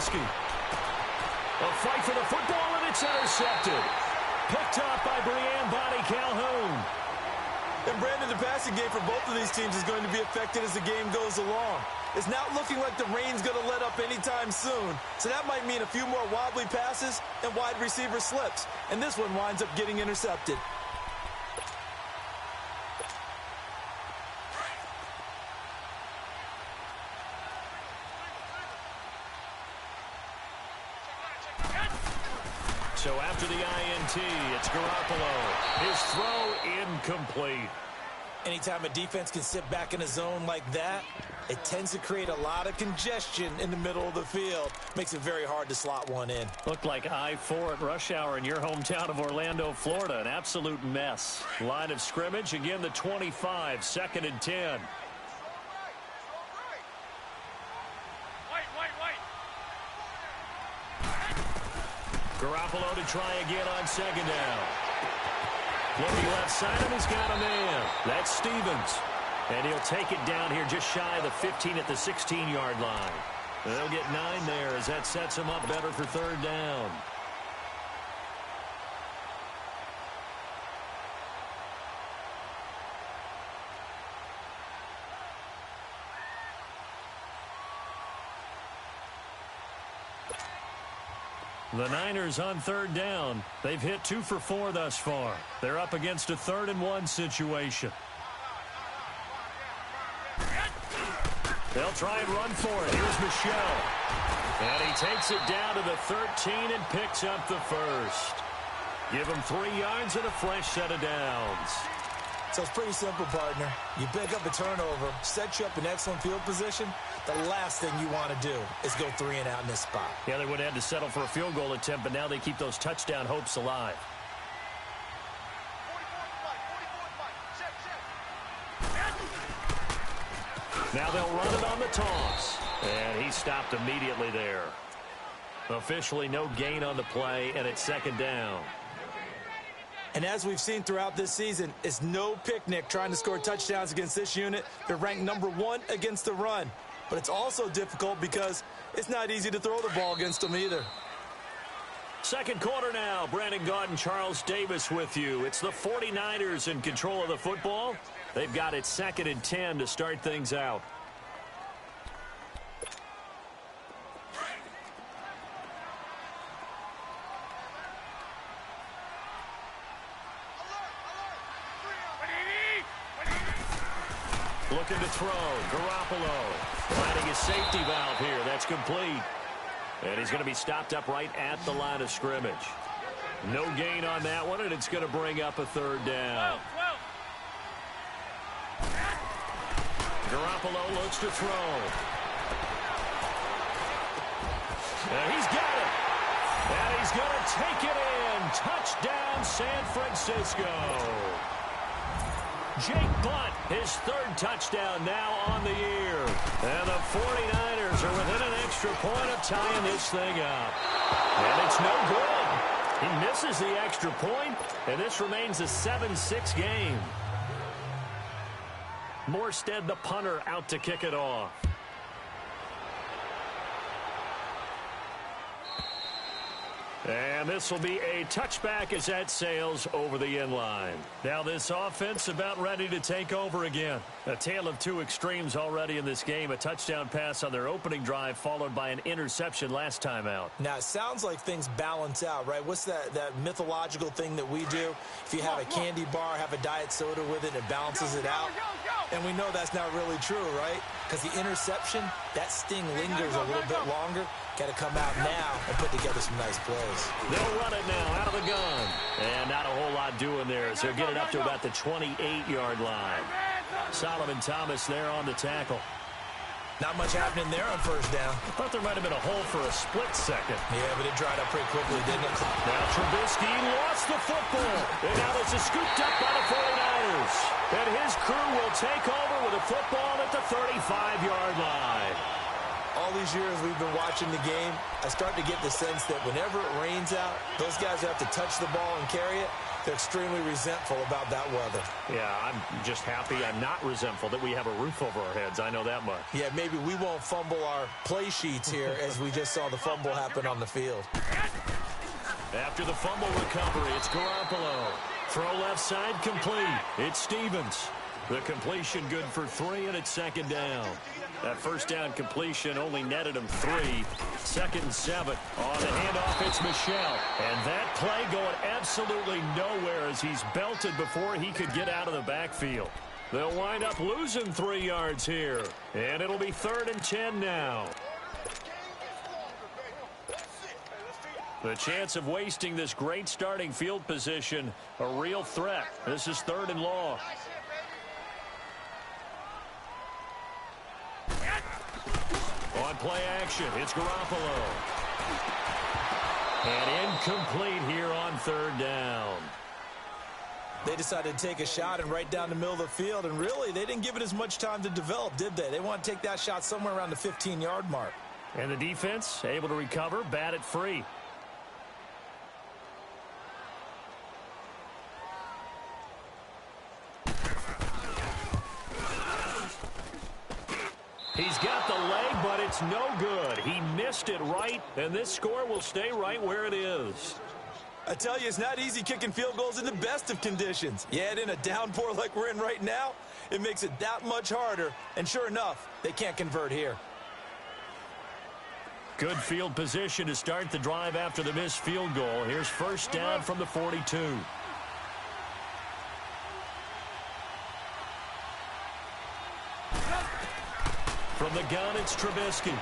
Trubisky. A fight for the football, and it's intercepted. Picked up by Brian Calhoun. And Brandon, the passing game for both of these teams is going to be affected as the game goes along. It's not looking like the rain's going to let up anytime soon. So that might mean a few more wobbly passes and wide receiver slips. And this one winds up getting intercepted. So after the INT, it's Garoppolo. His throw incomplete. Anytime a defense can sit back in a zone like that, it tends to create a lot of congestion in the middle of the field. Makes it very hard to slot one in. Looked like I-4 at rush hour in your hometown of Orlando, Florida. An absolute mess. Line of scrimmage, again the 25, 2nd and 10. Garoppolo to try again on 2nd down. Looking left side, and he's got a man. That's Stevens. And he'll take it down here just shy of the 15 at the 16-yard line. They'll get 9 there as that sets him up better for 3rd down. The Niners on 3rd down. They've hit 2 for 4 thus far. They're up against a 3rd and 1 situation. They'll try and run for it. Here's Michel. And he takes it down to the 13 and picks up the 1st. Give him 3 yards and a fresh set of downs. So it's pretty simple, partner. You pick up a turnover, set you up in excellent field position. The last thing you want to do is go 3 and out in this spot. Yeah, they would have had to settle for a field goal attempt, but now they keep those touchdown hopes alive. Now they'll run it on the toss. And he stopped immediately there. Officially no gain on the play, and it's 2nd down. And as we've seen throughout this season, it's no picnic trying to score touchdowns against this unit. They're ranked #1 against the run. But it's also difficult because it's not easy to throw the ball against them either. 2nd quarter now. Brandon Gaudin and Charles Davis with you. It's the 49ers in control of the football. They've got it 2nd and 10 to start things out. Looking to throw. Garoppolo finding his safety valve here. That's complete. And he's going to be stopped up right at the line of scrimmage. No gain on that one, and it's going to bring up a 3rd down. Garoppolo looks to throw. And he's got it. And he's going to take it in. Touchdown, San Francisco. Jake Butt, his 3rd touchdown now on the year. And the 49ers are within an extra point of tying this thing up. And it's no good. He misses the extra point, and this remains a 7-6 game. Morghansdad, the punter, out to kick it off. And this will be a touchback as that sails over the end line. Now this offense about ready to take over again. A tale of 2 extremes already in this game. A touchdown pass on their opening drive followed by an interception last time out. Now, it sounds like things balance out, right? What's that mythological thing that we do? If you have a candy bar, have a diet soda with it, it balances it out. And we know that's not really true, right? Because the interception, that sting lingers a little bit longer. Got to come out now and put together some nice plays. They'll run it now out of the gun. And not a whole lot doing there as they'll get it up to about the 28-yard line. Solomon Thomas there on the tackle. Not much happening there on 1st down. I thought there might have been a hole for a split second. Yeah, but it dried up pretty quickly, didn't it? Now Trubisky lost the football. And now this is scooped up by the 49ers. And his crew will take over with a football at the 35-yard line. All these years we've been watching the game, I start to get the sense that whenever it rains out, those guys who have to touch the ball and carry it, They're extremely resentful about that weather. Yeah, I'm just happy I'm not resentful that we have a roof over our heads. I know that much. Yeah, maybe we won't fumble our play sheets here as we just saw the fumble happen on the field. After the fumble recovery, it's Garoppolo. Throw left side complete. It's Stevens. The completion good for 3, and it's second down. That first down completion only netted him 3. 2nd and 7. On the handoff, it's Michel. And that play going absolutely nowhere as he's belted before he could get out of the backfield. They'll wind up losing 3 yards here. And it'll be 3rd and 10 now. The chance of wasting this great starting field position, a real threat. This is 3rd and long. On play action, it's Garoppolo. And incomplete here on 3rd down. They decided to take a shot and right down the middle of the field, and really, they didn't give it as much time to develop, did they? They want to take that shot somewhere around the 15-yard mark. And the defense able to recover, bat it free. He's got the leg, but it's no good. He missed it right, and this score will stay right where it is. I tell you, it's not easy kicking field goals in the best of conditions. Yet in a downpour like we're in right now, it makes it that much harder. And sure enough, they can't convert here. Good field position to start the drive after the missed field goal. Here's first down from the 42. From the gun, it's Trubisky.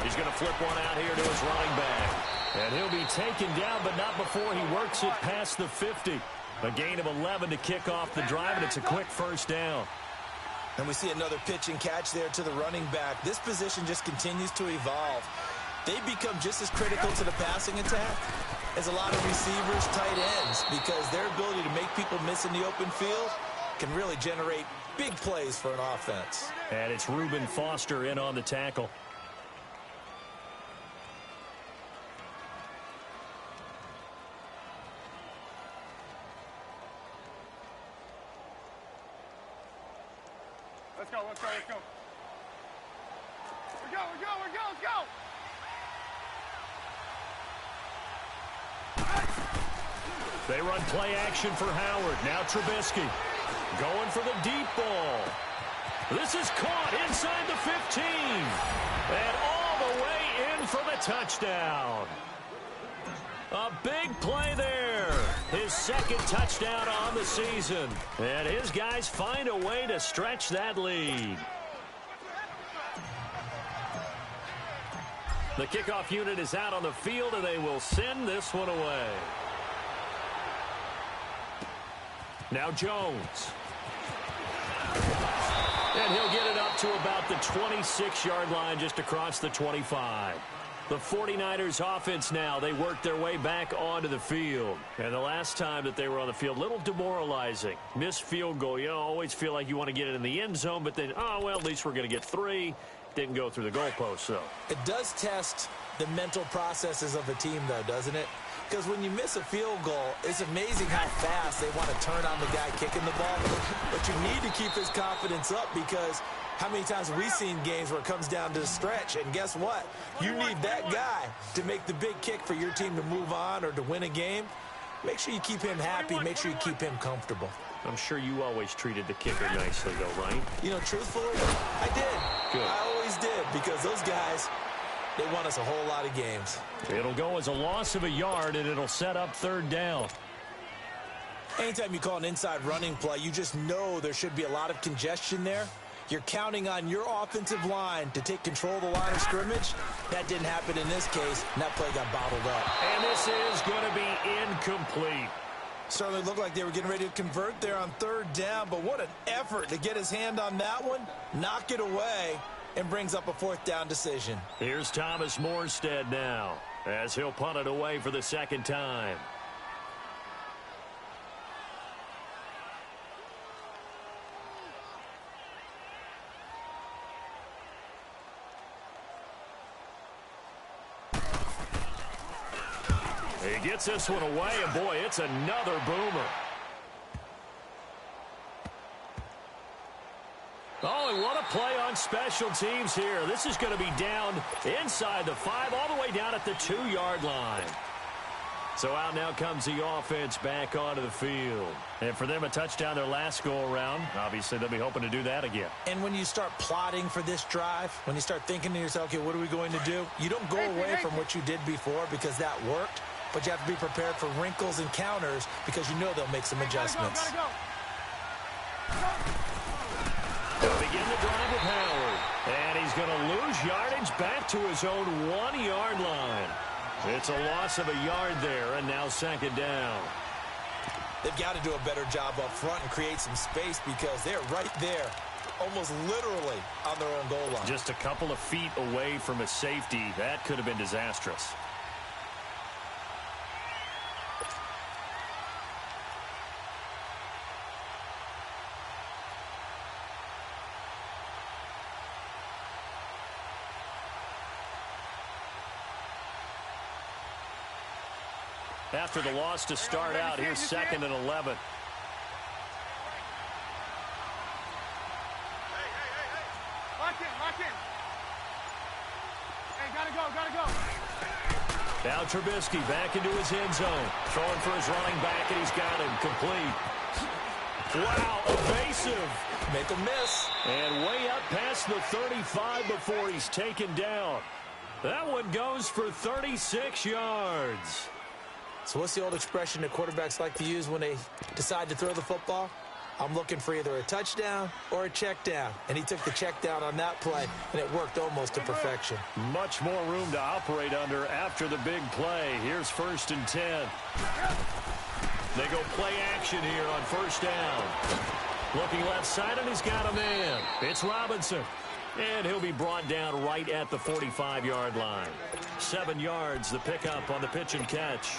He's going to flip one out here to his running back. And he'll be taken down, but not before he works it past the 50. A gain of 11 to kick off the drive, and it's a quick first down. And we see another pitch and catch there to the running back. This position just continues to evolve. They become just as critical to the passing attack as a lot of receivers, tight ends, because their ability to make people miss in the open field can really generate big plays for an offense. And it's Reuben Foster in on the tackle. Let's go, let's go, let's go. Let's go. They run play action for Howard. Now Trubisky going for the deep ball. This is caught inside the 15. And all the way in for the touchdown. A big play there. His second touchdown on the season. And his guys find a way to stretch that lead. The kickoff unit is out on the field, and they will send this one away. Now Jones. And he'll get it up to about the 26-yard line, just across the 25. The 49ers offense now, they work their way back onto the field. And the last time that they were on the field, a little demoralizing. Missed field goal. You always feel like you want to get it in the end zone, but then, oh, well, at least we're going to get 3. Didn't go through the goalpost, though. It does test the mental processes of a team, though, doesn't it? Because when you miss a field goal, it's amazing how fast they want to turn on the guy kicking the ball. But you need to keep his confidence up, because how many times have we seen games where it comes down to the stretch? And guess what? You need that guy to make the big kick for your team to move on or to win a game. Make sure you keep him happy. Make sure you keep him comfortable. I'm sure you always treated the kicker nicely, though, right? You know, truthfully, I did. Good. I always did, because those guys, they won us a whole lot of games. It'll go as a loss of a yard, and it'll set up 3rd down. Anytime you call an inside running play, you just know there should be a lot of congestion there. You're counting on your offensive line to take control of the line of scrimmage. That didn't happen in this case, and that play got bottled up. And this is going to be incomplete. Certainly looked like they were getting ready to convert there on 3rd down, but what an effort to get his hand on that one, knock it away, and brings up a 4th down decision. Here's Thomas Morghansdad now, as he'll punt it away for the 2nd time. He gets this one away, and boy, it's another boomer. Oh, and what a play on special teams here. This is going to be down inside the 5, all the way down at the 2-yard line. So out now comes the offense back onto the field. And for them, a touchdown their last go-around. Obviously, they'll be hoping to do that again. And when you start plotting for this drive, when you start thinking to yourself, okay, what are we going to do? You don't go away from what you did before because that worked, but you have to be prepared for wrinkles and counters because you know they'll make some adjustments. They'll begin the drive with Howard. And he's going to lose yardage back to his own 1-yard line. It's a loss of a yard there, and now second down. They've got to do a better job up front and create some space because they're right there, almost literally on their own goal line. Just a couple of feet away from a safety. That could have been disastrous. After the loss to start out, here's 2nd and 11. Hey. Lock in. Hey, gotta go. Now Trubisky back into his end zone. Throwing for his running back, and he's got him complete. Wow, evasive. Make a miss. And way up past the 35 before he's taken down. That one goes for 36 yards. So what's the old expression that quarterbacks like to use when they decide to throw the football? I'm looking for either a touchdown or a check down. And he took the check down on that play, and it worked almost to perfection. Much more room to operate under after the big play. Here's 1st and 10. They go play action here on 1st down. Looking left side, and he's got a man. It's Robinson. And he'll be brought down right at the 45-yard line. 7 yards, the pickup on the pitch and catch.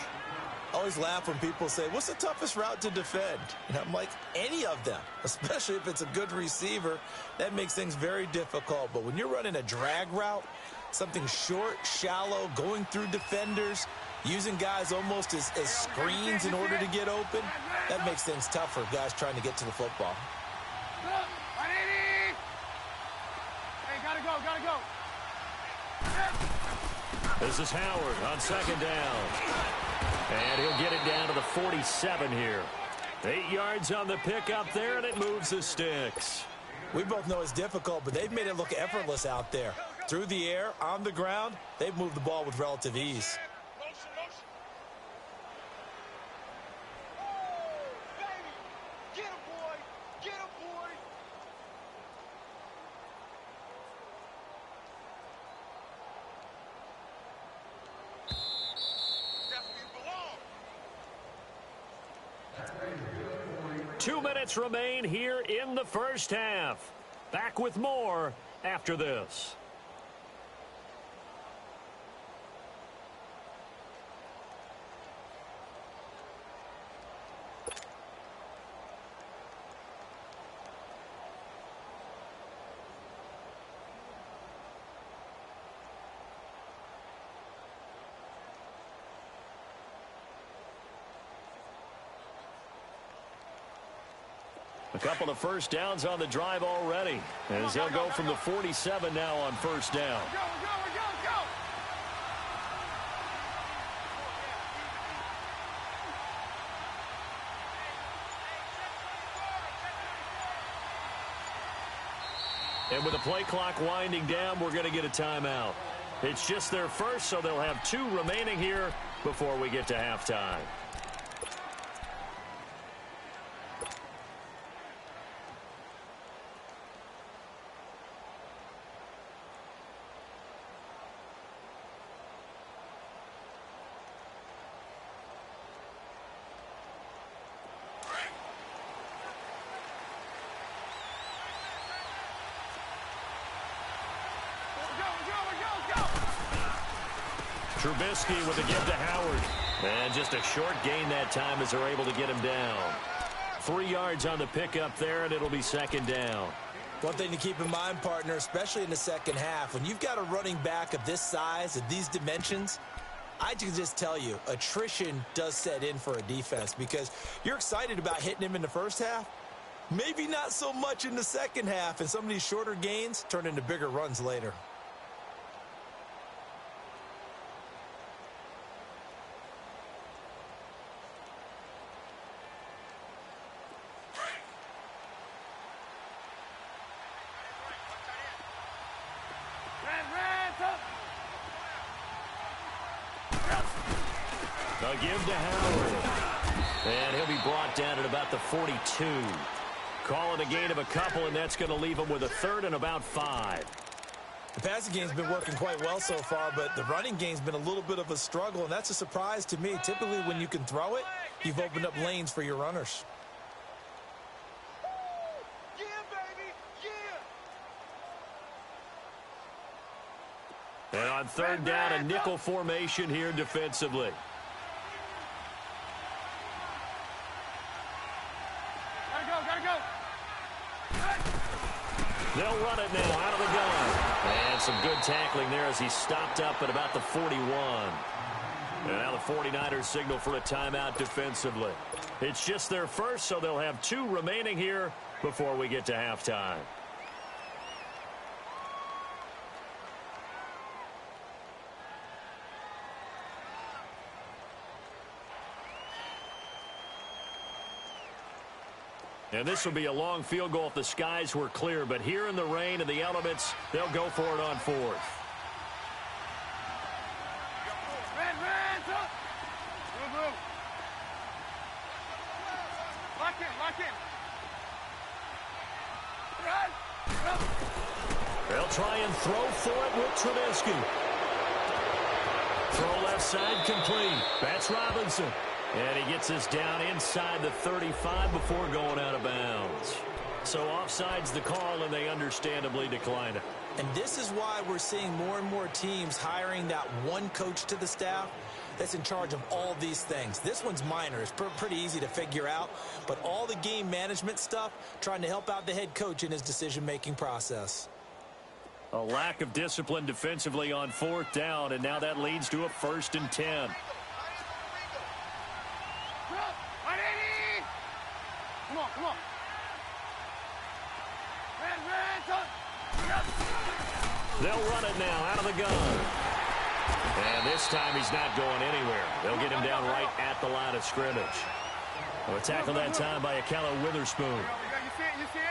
I always laugh when people say, what's the toughest route to defend? And I'm like, any of them, especially if it's a good receiver. That makes things very difficult. But when you're running a drag route, something short, shallow, going through defenders, using guys almost as screens in order to get open, that makes things tough for guys trying to get to the football. Hey, gotta go. This is Howard on 2nd down. And he'll get it down to the 47 here. 8 yards on the pickup there, and it moves the sticks. We both know it's difficult, but they've made it look effortless out there. Through the air, on the ground, they've moved the ball with relative ease. Remain here in the first half. Back with more after this. A couple of 1st downs on the drive already, as they'll go from the 47 now on 1st down. Go. And with the play clock winding down, we're going to get a timeout. It's just their first, so they'll have 2 remaining here before we get to halftime. Trubisky with a give to Howard. And just a short gain that time as they're able to get him down. 3 yards on the pickup there, and it'll be 2nd down. One thing to keep in mind, partner, especially in the second half, when you've got a running back of this size, of these dimensions, I can just tell you, attrition does set in for a defense because you're excited about hitting him in the first half. Maybe not so much in the second half, and some of these shorter gains turn into bigger runs later. A give to Howard. And he'll be brought down at about the 42. Call it a gain of a couple, and that's going to leave him with a third and about 5. The passing game's been working quite well so far, but the running game's been a little bit of a struggle, and that's a surprise to me. Typically, when you can throw it, you've opened up lanes for your runners. Yeah, baby, yeah. And on third down, a nickel formation here defensively. Gotta go. They'll run it now out of the gun. And some good tackling there as he stopped up at about the 41. And now the 49ers signal for a timeout defensively. It's just their first, so they'll have 2 remaining here before we get to halftime. And this will be a long field goal if the skies were clear. But here in the rain and the elements, they'll go for it on 4th. Blue. Lock in. They'll try and throw for it with Trubisky. Throw left side complete. That's Robinson. And he gets us down inside the 35 before going out of bounds. So offside's the call, and they understandably decline it. And this is why we're seeing more and more teams hiring that one coach to the staff that's in charge of all these things. This one's minor. It's pretty easy to figure out. But all the game management stuff, trying to help out the head coach in his decision-making process. A lack of discipline defensively on 4th down, and now that leads to a 1st and 10. Come on. They'll run it now out of the gun. And this time he's not going anywhere. They'll get him down right at the line of scrimmage. A tackle that time by Akello Witherspoon.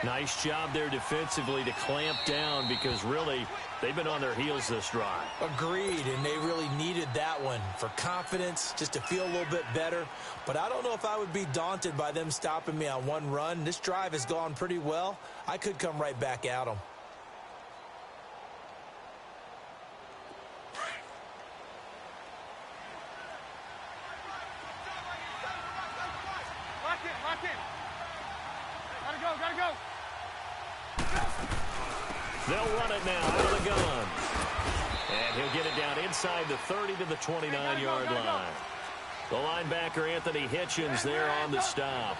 Nice job there defensively to clamp down because really they've been on their heels this drive. Agreed, and they really needed that one for confidence, just to feel a little bit better. But I don't know if I would be daunted by them stopping me on one run. This drive has gone pretty well. I could come right back at them. Lock in. Gotta go. They'll run it now out of the gun. And he'll get it down inside the 30 to the 29-yard line. The linebacker, Anthony Hitchens, there on the stop.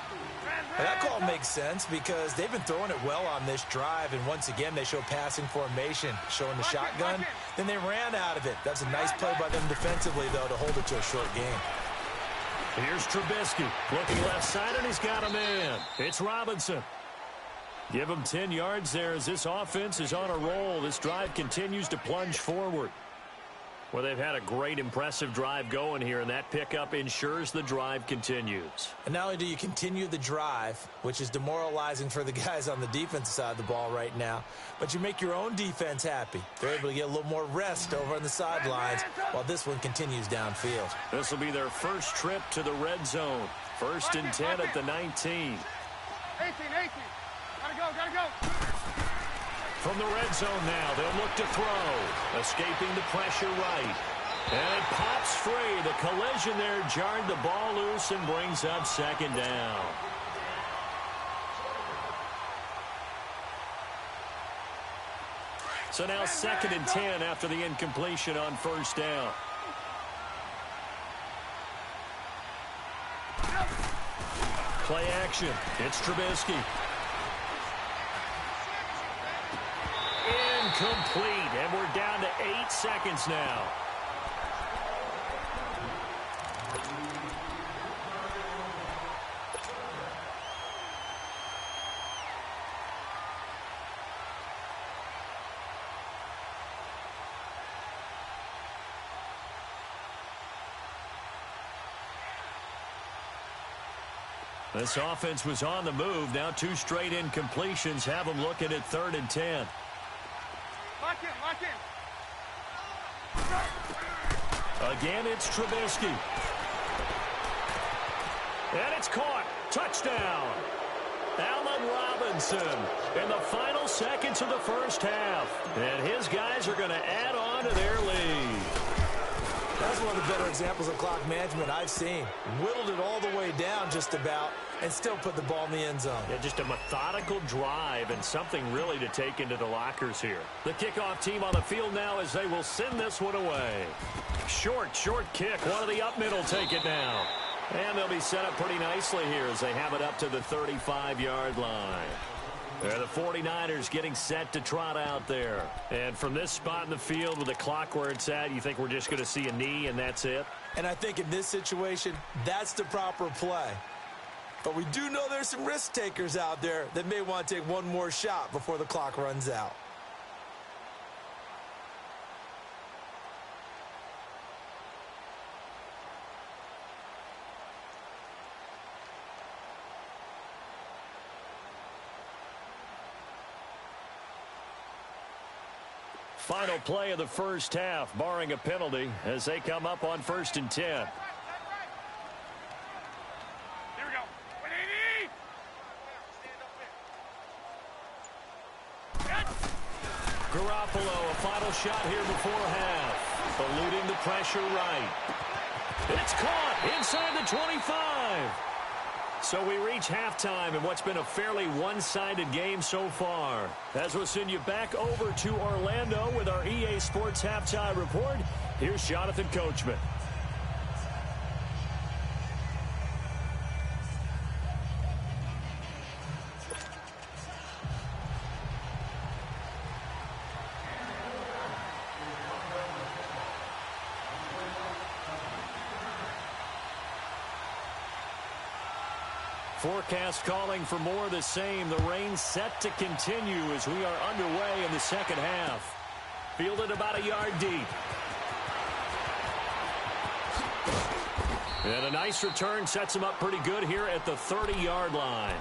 Well, that call makes sense because they've been throwing it well on this drive, and once again they show passing formation, showing the shotgun. Then they ran out of it. That's a nice play by them defensively, though, to hold it to a short game. Here's Trubisky looking left side, and he's got him in. It's Robinson. Give him 10 yards there as this offense is on a roll. This drive continues to plunge forward. Well, they've had a great, impressive drive going here, and that pickup ensures the drive continues. And not only do you continue the drive, which is demoralizing for the guys on the defensive side of the ball right now, but you make your own defense happy. They're able to get a little more rest over on the sidelines while this one continues downfield. This will be their first trip to the red zone. 1st and 10 at the 19. 18. Gotta go. From the red zone now, they'll look to throw. Escaping the pressure right. And it pops free. The collision there jarred the ball loose and brings up 2nd down. So now 2nd and 10 after the incompletion on 1st down. Play action. It's Trubisky. Incomplete, and we're down to 8 seconds now. This offense was on the move. Now 2 straight incompletions have them looking at 3rd and 10. Lock in, lock in. Again, it's Trubisky. And it's caught. Touchdown. Allen Robinson in the final seconds of the first half. And his guys are going to add on to their lead. That's one of the better examples of clock management I've seen. Whittled it all the way down just about and still put the ball in the end zone. Yeah, just a methodical drive and something really to take into the lockers here. The kickoff team on the field now as they will send this one away. Short kick. One of the up middle take it now. And they'll be set up pretty nicely here as they have it up to the 35-yard line. They're the 49ers getting set to trot out there. And from this spot in the field with the clock where it's at, you think we're just going to see a knee and that's it? And I think in this situation, that's the proper play. But we do know there's some risk takers out there that may want to take one more shot before the clock runs out. Final play of the first half, barring a penalty, as they come up on 1st and 10. Here we go. 180. Garoppolo, a final shot here before half. Eluding the pressure right. And it's caught inside the 25. So we reach halftime in what's been a fairly one-sided game so far. As we'll send you back over to Orlando with our EA Sports Halftime Report, here's Jonathan Coachman. Forecast calling for more of the same. The rain set to continue as we are underway in the second half. Fielded about a yard deep. And a nice return sets him up pretty good here at the 30-yard line.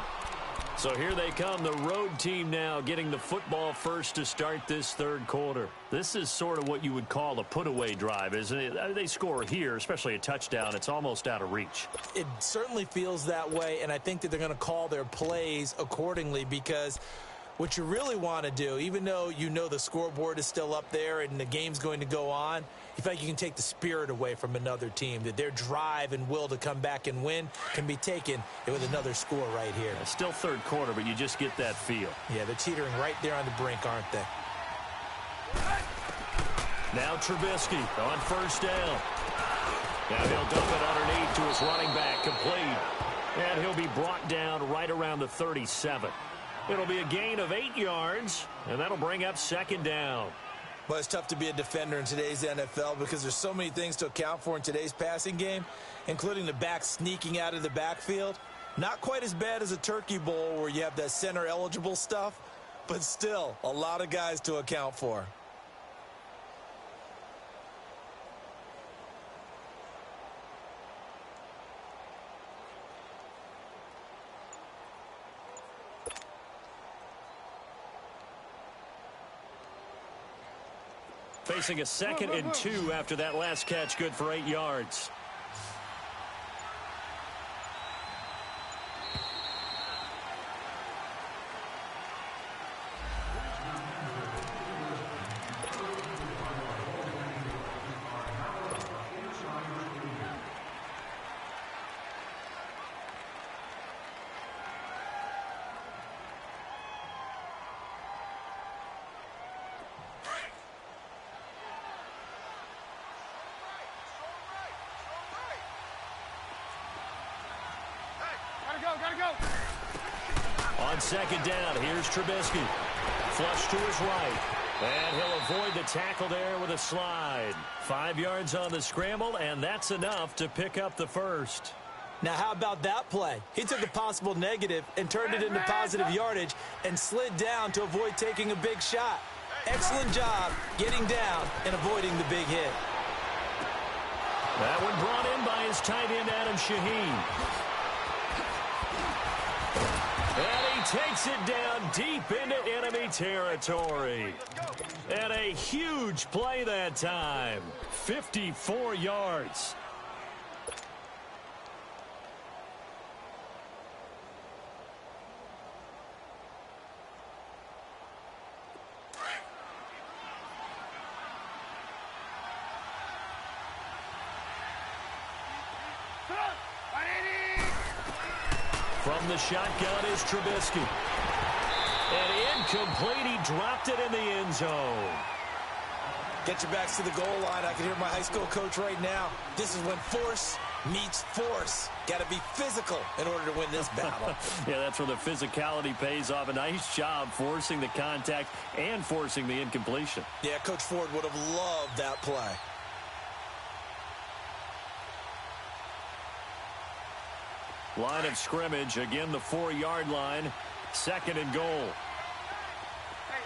So here they come, the road team now getting the football first to start this third quarter. This is sort of what you would call a put-away drive, isn't it? They score here, especially a touchdown. It's almost out of reach. It certainly feels that way, and I think that they're going to call their plays accordingly because what you really want to do, even though you know the scoreboard is still up there and the game's going to go on, you feel like you can take the spirit away from another team, that their drive and will to come back and win can be taken with another score right here. It's still third quarter, but you just get that feel. Yeah, they're teetering right there on the brink, aren't they? Now Trubisky on first down. Now he'll dump it underneath to his running back, complete. And he'll be brought down right around the 37. It'll be a gain of 8 yards, and that'll bring up second down. Well, it's tough to be a defender in today's NFL because there's so many things to account for in today's passing game, including the back sneaking out of the backfield. Not quite as bad as a turkey bowl where you have that center-eligible stuff, but still a lot of guys to account for. Facing a 2nd and 2 after that last catch, good for 8 yards. Gotta go. On second down, here's Trubisky. Flush to his right. And he'll avoid the tackle there with a slide. 5 yards on the scramble, and that's enough to pick up the first. Now, how about that play? He took a possible negative and turned it into positive yardage and slid down to avoid taking a big shot. Excellent job getting down and avoiding the big hit. That one brought in by his tight end, Adam Shaheen. And he takes it down deep into enemy territory. And a huge play that time. 54 yards. From the shotgun is Trubisky. And incomplete. He dropped it in the end zone. Get your backs to the goal line. I can hear my high school coach right now. This is when force meets force. Got to be physical in order to win this battle. Yeah, that's where the physicality pays off. A nice job forcing the contact and forcing the incompletion. Yeah, Coach Ford would have loved that play. Line of scrimmage, again the 4-yard line, 2nd and goal.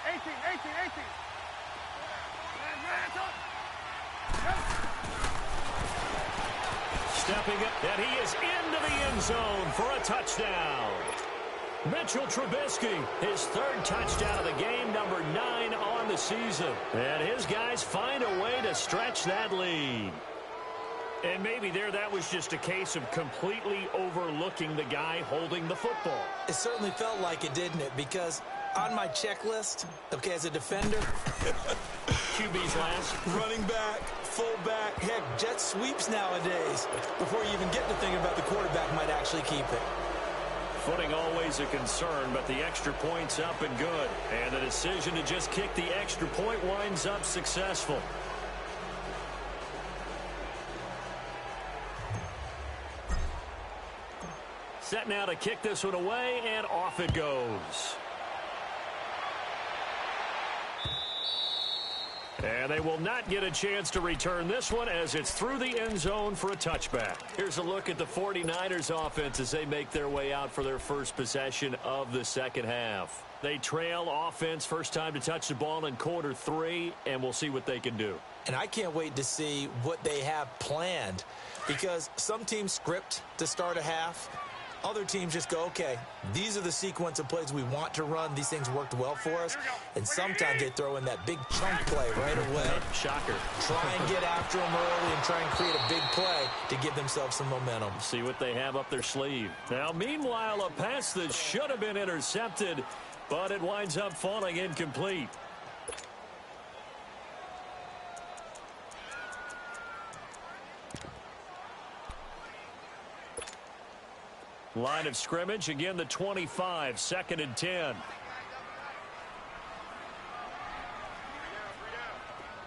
Hey, 18. Stepping up, and he is into the end zone for a touchdown. Mitchell Trubisky, his 3rd touchdown of the game, number 9 on the season. And his guys find a way to stretch that lead. And maybe that was just a case of completely overlooking the guy holding the football. It certainly felt like it, didn't it? Because on my checklist, okay, as a defender, QB's last. running back, fullback, heck, jet sweeps nowadays. Before you even get to thinking about the quarterback might actually keep it. Footing always a concern, but the extra point's up and good. And the decision to just kick the extra point winds up successful. Set now to kick this one away, and off it goes. And they will not get a chance to return this one as it's through the end zone for a touchback. Here's a look at the 49ers offense as they make their way out for their first possession of the second half. They trail offense first time to touch the ball in quarter 3, and we'll see what they can do. And I can't wait to see what they have planned, because some teams script to start a half. Other teams just go, okay, these are the sequence of plays we want to run. These things worked well for us. And sometimes they throw in that big chunk play right away. Shocker. Try and get after them early and try and create a big play to give themselves some momentum. See what they have up their sleeve. Now, meanwhile, a pass that should have been intercepted, but it winds up falling incomplete. Line of scrimmage, again the 25, 2nd and 10. Here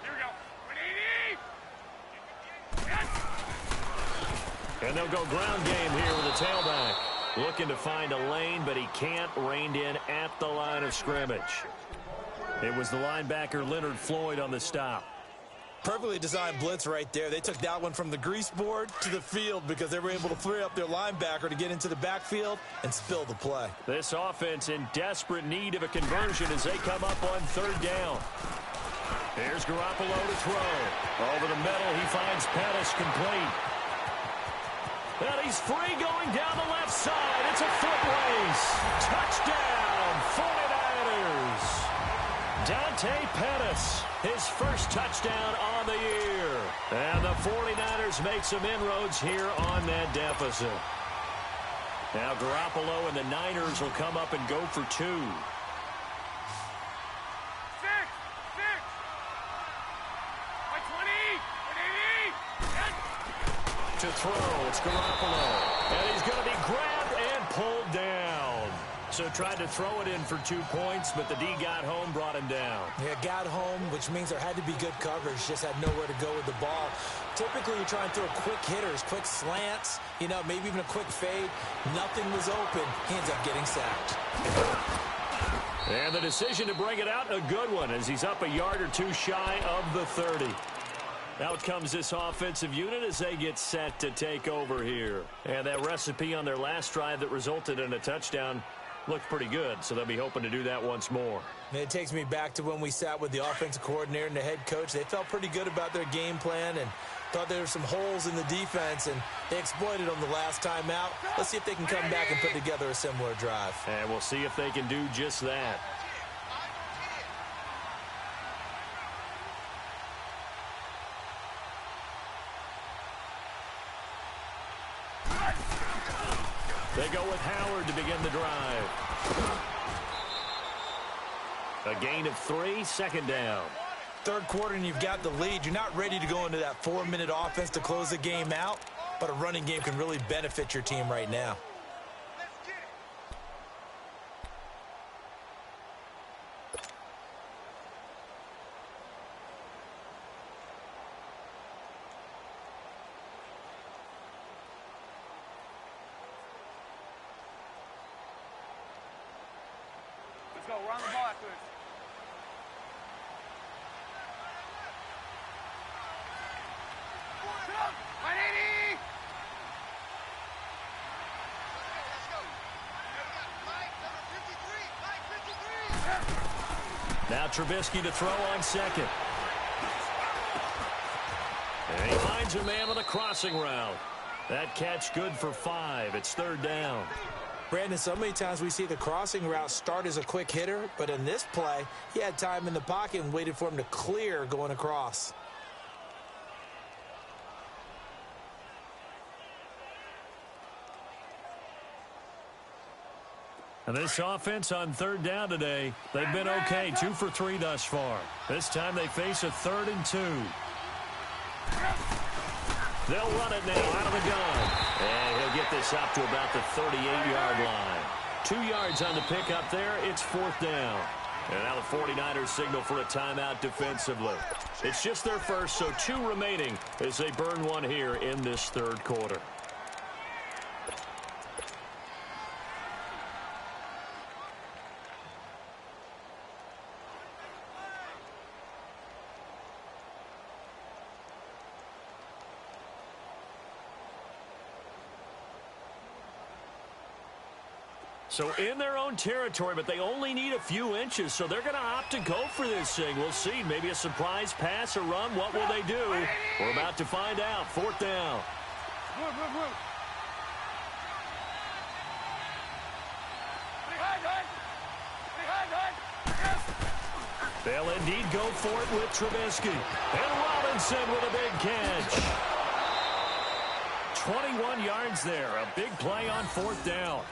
we go. 180. And they'll go ground game here with a tailback. Looking to find a lane, but he can't. Reined in at the line of scrimmage. It was the linebacker Leonard Floyd on the stop. Perfectly designed blitz right there. They took that one from the grease board to the field because they were able to free up their linebacker to get into the backfield and spill the play. This offense in desperate need of a conversion as they come up on 3rd down. Here's Garoppolo to throw. Over the middle, he finds Pettis complete. And he's free going down the left side. It's a foot race. Touchdown, 49ers. Dante Pettis, his first touchdown on the year. And the 49ers make some inroads here on that deficit. Now Garoppolo and the Niners will come up and go for 2. 6. By 20. 180. To throw, it's Garoppolo. And he's going to be grabbed and pulled down. So tried to throw it in for 2 points, but the D got home, brought him down. Yeah, got home, which means there had to be good coverage. Just had nowhere to go with the ball. Typically, you try and throw quick hitters, quick slants, maybe even a quick fade. Nothing was open. He ends up getting sacked. And the decision to bring it out, a good one, as he's up a yard or 2 shy of the 30. Out comes this offensive unit as they get set to take over here. And that recipe on their last drive that resulted in a touchdown looked pretty good, so they'll be hoping to do that once more. And it takes me back to when we sat with the offensive coordinator and the head coach. They felt pretty good about their game plan and thought there were some holes in the defense, and they exploited them the last time out. Let's see if they can come back and put together a similar drive. And we'll see if they can do just that. They go with Howard to begin the drive. A gain of 3, second down. Third quarter and you've got the lead. You're not ready to go into that 4-minute offense to close the game out, but a running game can really benefit your team right now. Let's go. Run the ball after this. Sit up. 180. Now Trubisky to throw on second. And he finds a man on a crossing route. That catch good for 5. It's third down. Brandon, so many times we see the crossing route start as a quick hitter, but in this play, he had time in the pocket and waited for him to clear going across. And this offense on third down today, they've been okay, 2 for 3 thus far. This time they face a 3rd and 2. They'll run it now out of the gun. And he'll get this up to about the 38-yard line. 2 yards on the pickup there. It's 4th down. And now the 49ers signal for a timeout defensively. It's just their first, so 2 remaining as they burn one here in this third quarter. So in their own territory, but they only need a few inches, so they're going to opt to go for this thing. We'll see. Maybe a surprise pass or run. What will they do? We're about to find out. 4th down. Move. They'll indeed go for it with Trubisky. And Robinson with a big catch. 21 yards there. A big play on 4th down.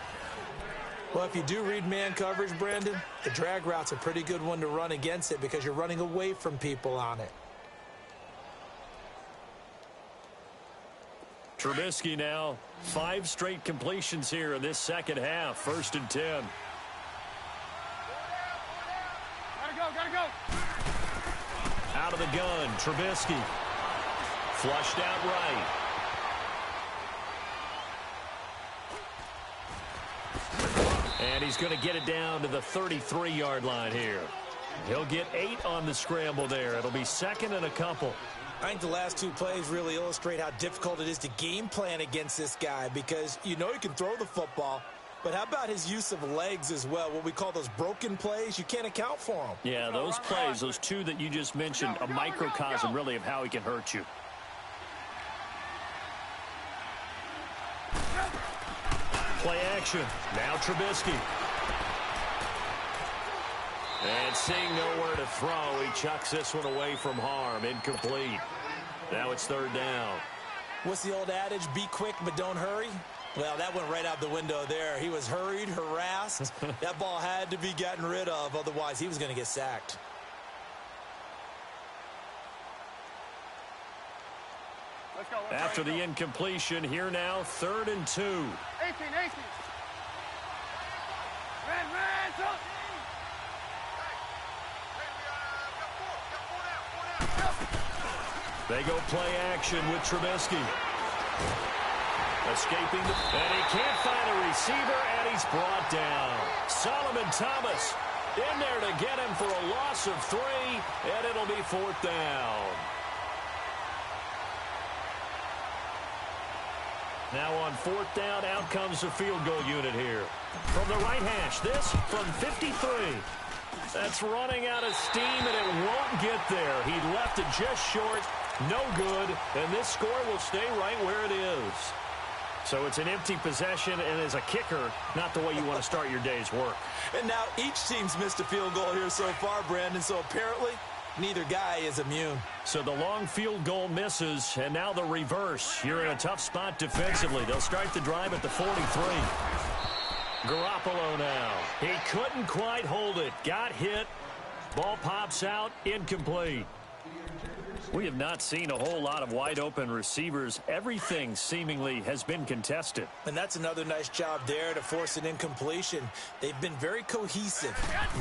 Well, if you do read man coverage, Brandon, the drag route's a pretty good one to run against it because you're running away from people on it. Trubisky now, 5 straight completions here in this second half. 1st and 10. Gotta go. Out of the gun, Trubisky. Flushed out right. And he's going to get it down to the 33-yard line here. He'll get 8 on the scramble there. It'll be 2nd and a couple. I think the last 2 plays really illustrate how difficult it is to game plan against this guy because you know he can throw the football, but how about his use of legs as well? What we call those broken plays, you can't account for them. Yeah, those plays, those 2 that you just mentioned, a microcosm really of how he can hurt you. Play action. Now Trubisky. And seeing nowhere to throw, he chucks this one away from harm. Incomplete. Now it's 3rd down. What's the old adage? Be quick, but don't hurry. Well, that went right out the window there. He was hurried, harassed. That ball had to be gotten rid of. Otherwise, he was going to get sacked. Let's go. After the incompletion, here now, 3rd and 2. 18. Ran, son. They go play action with Trubisky. Escaping, and he can't find a receiver, and he's brought down. Solomon Thomas in there to get him for a loss of 3, and it'll be 4th down. Now on fourth down, out comes the field goal unit here. From the right hash, this from 53. That's running out of steam, and it won't get there. He left it just short, no good, and this score will stay right where it is. So it's an empty possession, and as a kicker, not the way you want to start your day's work. And now each team's missed a field goal here so far, Brandon, so apparently neither guy is immune. So the long field goal misses, and now the reverse. You're in a tough spot defensively. They'll start the drive at the 43. Garoppolo now. He couldn't quite hold it. Got hit. Ball pops out. Incomplete. We have not seen a whole lot of wide-open receivers. Everything seemingly has been contested. And that's another nice job there to force an incompletion. They've been very cohesive,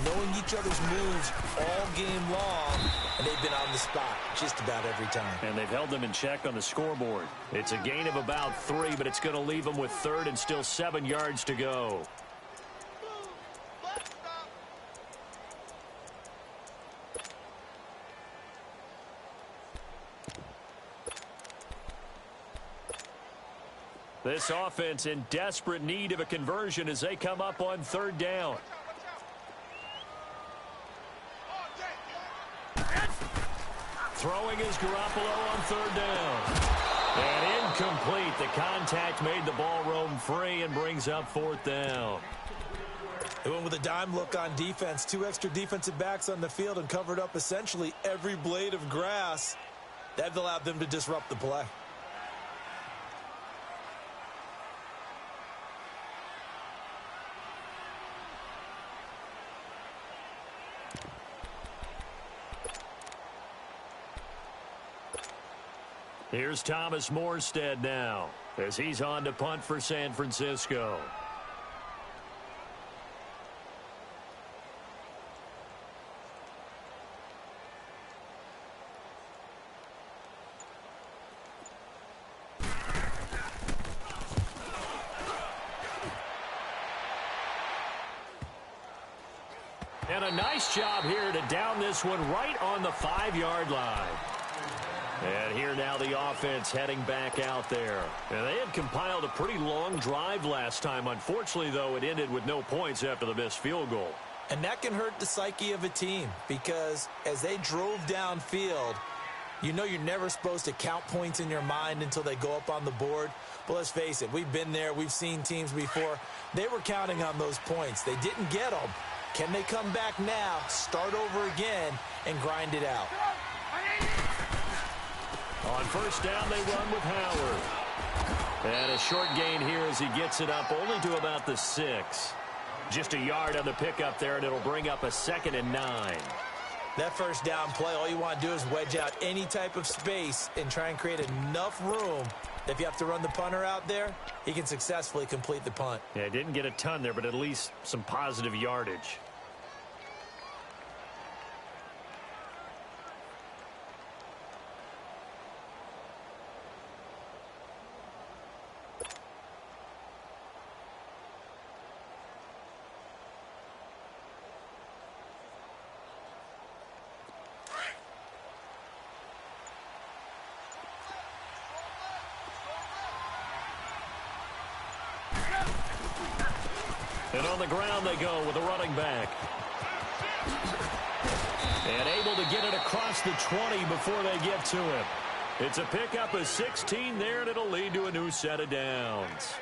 knowing each other's moves all game long, and they've been on the spot just about every time. And they've held them in check on the scoreboard. It's a gain of about 3, but it's going to leave them with third and still 7 yards to go. This offense in desperate need of a conversion as they come up on third down. Throwing is Garoppolo on third down. And incomplete. The contact made the ball roam free and brings up fourth down. They went with a dime look on defense. 2 extra defensive backs on the field and covered up essentially every blade of grass. That allowed them to disrupt the play. Here's Thomas Morghansdad now as he's on to punt for San Francisco. And a nice job here to down this one right on the 5-yard line. And here now the offense heading back out there. And they had compiled a pretty long drive last time. Unfortunately, though, it ended with no points after the missed field goal. And that can hurt the psyche of a team because as they drove downfield, you know you're never supposed to count points in your mind until they go up on the board. But let's face it, we've been there. We've seen teams before. They were counting on those points. They didn't get them. Can they come back now, start over again, and grind it out? On first down, they run with Howard. And a short gain here as he gets it up only to about the 6. Just a yard on the pickup there, and it'll bring up a 2nd and 9. That first down play, all you want to do is wedge out any type of space and try and create enough room that if you have to run the punter out there, he can successfully complete the punt. Yeah, didn't get a ton there, but at least some positive yardage. And on the ground they go with a running back. And able to get it across the 20 before they get to him. It's a pickup of 16 there, and it'll lead to a new set of downs.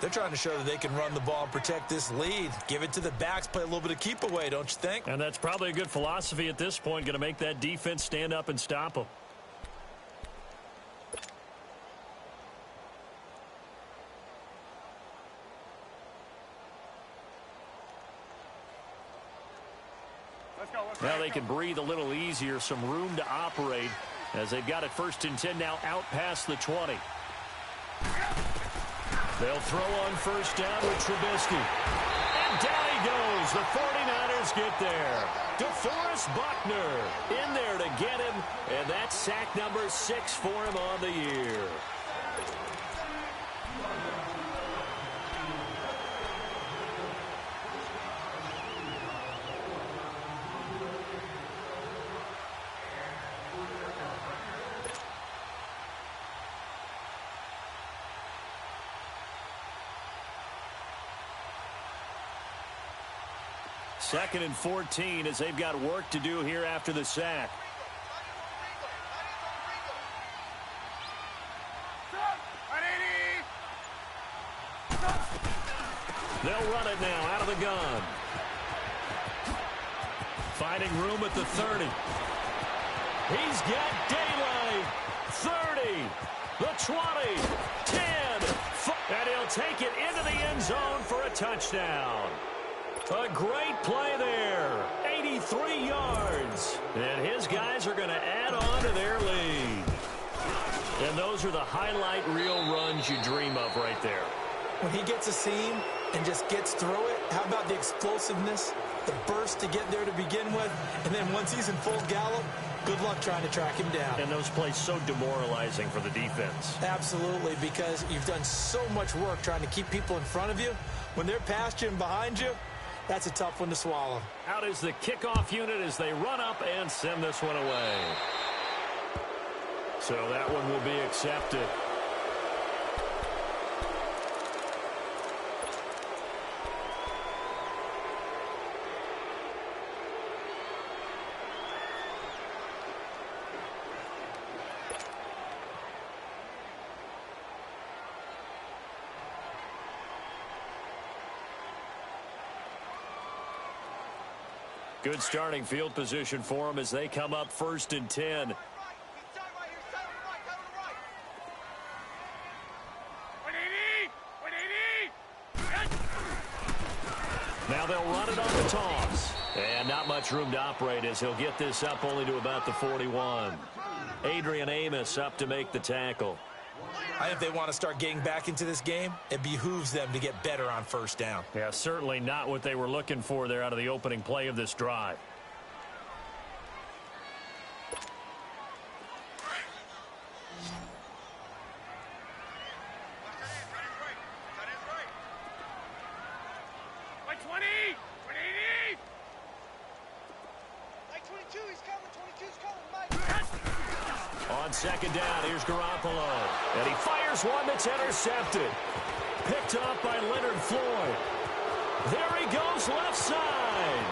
They're trying to show that they can run the ball and protect this lead. Give it to the backs, play a little bit of keep away, don't you think? And that's probably a good philosophy at this point, going to make that defense stand up and stop them. Now they can breathe a little easier, some room to operate as they've got it 1st and 10 now out past the 20. They'll throw on first down with Trubisky. And down he goes. The 49ers get there. DeForest Buckner in there to get him, and that's sack number 6 for him on the year. 2nd and 14 as they've got work to do here after the sack. They'll run it now out of the gun. Finding room at the 30. He's got daylight. 30, the 20, 10, and he'll take it into the end zone for a touchdown. A great play there. 83 yards. And his guys are going to add on to their lead. And those are the highlight reel runs you dream of right there. When he gets a seam and just gets through it, how about the explosiveness, the burst to get there to begin with, and then once he's in full gallop, good luck trying to track him down. And those plays so demoralizing for the defense. Absolutely, because you've done so much work trying to keep people in front of you. When they're past you and behind you, that's a tough one to swallow. Out is the kickoff unit as they run up and send this one away. So that one will be accepted. Good starting field position for them as they come up 1st and 10. Now they'll run it on the toss. And not much room to operate as he'll get this up only to about the 41. Adrian Amos up to make the tackle. I think if they want to start getting back into this game, it behooves them to get better on 1st down. Yeah, certainly not what they were looking for there out of the opening play of this drive. On 2nd down, here's Garoppolo. And he fires one that's intercepted. Picked up by Leonard Floyd. There he goes left side.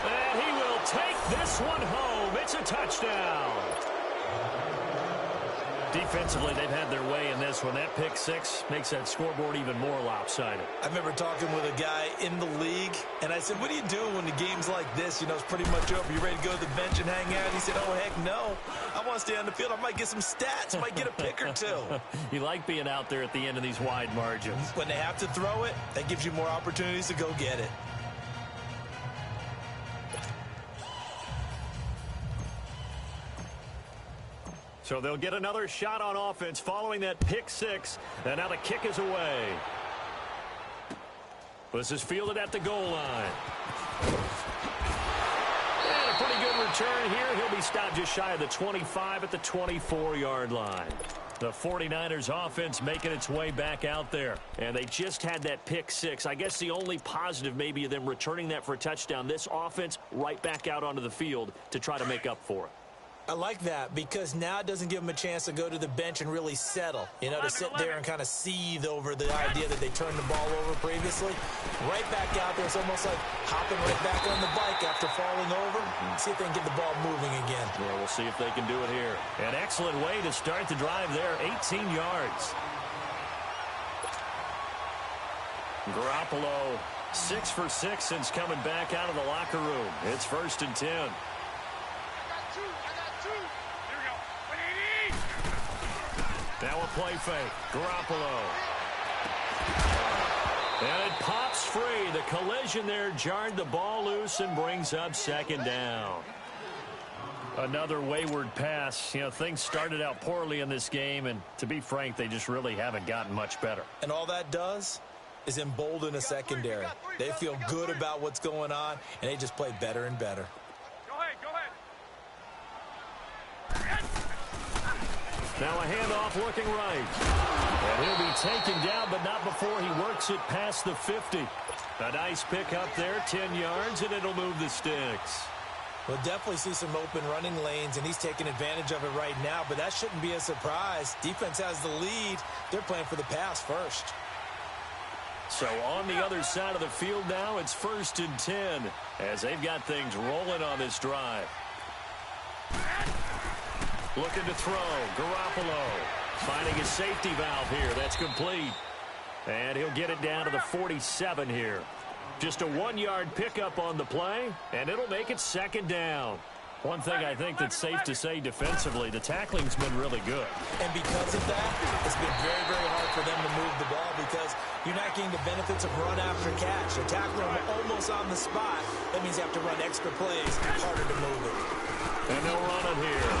And he will take this one home. It's a touchdown. Defensively, they've had their way in this one. That pick 6 makes that scoreboard even more lopsided. I remember talking with a guy in the league, and I said, what do you do when the game's like this? You know, it's pretty much over. You ready to go to the bench and hang out? He said, oh, heck no. I want to stay on the field. I might get some stats. I might get a pick or two. You like being out there at the end of these wide margins. When they have to throw it, that gives you more opportunities to go get it. So they'll get another shot on offense following that pick 6. And now the kick is away. This is fielded at the goal line. And a pretty good return here. He'll be stopped just shy of the 25 at the 24-yard line. The 49ers offense making its way back out there. And they just had that pick 6. I guess the only positive maybe of them returning that for a touchdown. This offense right back out onto the field to try to make up for it. I like that because now it doesn't give them a chance to go to the bench and really settle, you know, to sit there and kind of seethe over the idea that they turned the ball over previously. Right back out there, it's almost like hopping right back on the bike after falling over. See if they can get the ball moving again. Yeah, we'll see if they can do it here. An excellent way to start the drive there, 18 yards. Garoppolo, 6 for 6 since coming back out of the locker room. It's 1st and 10. Now a play fake. Garoppolo. And it pops free. The collision there jarred the ball loose and brings up 2nd down. Another wayward pass. You know, things started out poorly in this game, and to be frank, they just really haven't gotten much better. And all that does is embolden a secondary. They feel good about what's going on, and they just play better and better. Go ahead, go ahead. Now a handoff looking right. And he'll be taken down, but not before he works it past the 50. A nice pick up there, 10 yards, and it'll move the sticks. We'll definitely see some open running lanes, and he's taking advantage of it right now, but that shouldn't be a surprise. Defense has the lead. They're playing for the pass first. So on the other side of the field now, it's 1st and 10 as they've got things rolling on this drive. Looking to throw. Garoppolo finding his safety valve here. That's complete. And he'll get it down to the 47 here. Just a 1-yard pickup on the play, and it'll make it 2nd down. One thing I think that's safe to say defensively, the tackling's been really good. And because of that, it's been very, very hard for them to move the ball because you're not getting the benefits of run after catch. They're tackling them almost on the spot. That means you have to run extra plays, harder to move it. And they'll run it here.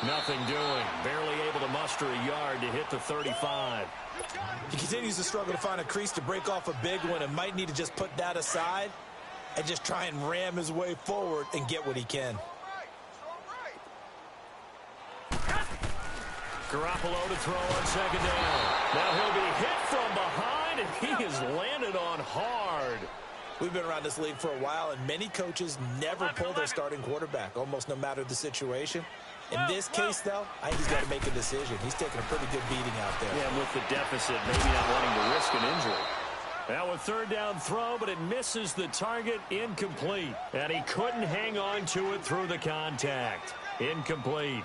Nothing doing. Barely able to muster a yard to hit the 35. He continues to struggle to find a crease to break off a big one and might need to just put that aside and just try and ram his way forward and get what he can. Garoppolo to throw on 2nd down. Now he'll be hit from behind, and he is landed on hard. We've been around this league for a while, and many coaches never pull their starting quarterback, almost no matter the situation. In this case, though, I think he's got to make a decision. He's taking a pretty good beating out there. Yeah, with the deficit, maybe not wanting to risk an injury. Now a 3rd down throw, but it misses the target, incomplete. And he couldn't hang on to it through the contact. Incomplete.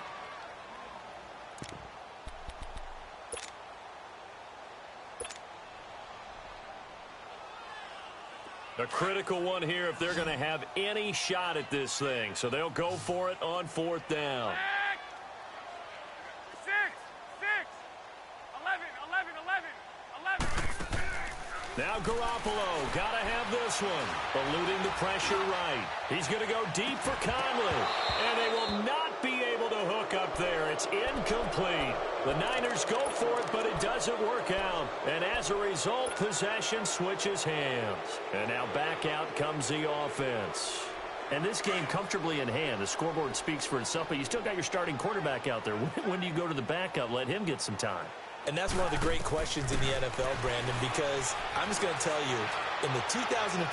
A critical one here if they're going to have any shot at this thing. So they'll go for it on 4th down. 6, 11. Now Garoppolo, got to have this one. Eluding the pressure right. He's going to go deep for Conley. And they will not be able to hook up there. It's incomplete. The Niners go for it, but it doesn't work out. And as a result, possession switches hands. And now back out comes the offense. And this game comfortably in hand. The scoreboard speaks for itself, but you still got your starting quarterback out there. When do you go to the backup? Let him get some time. And that's one of the great questions in the NFL, Brandon, because I'm just going to tell you, in the 2015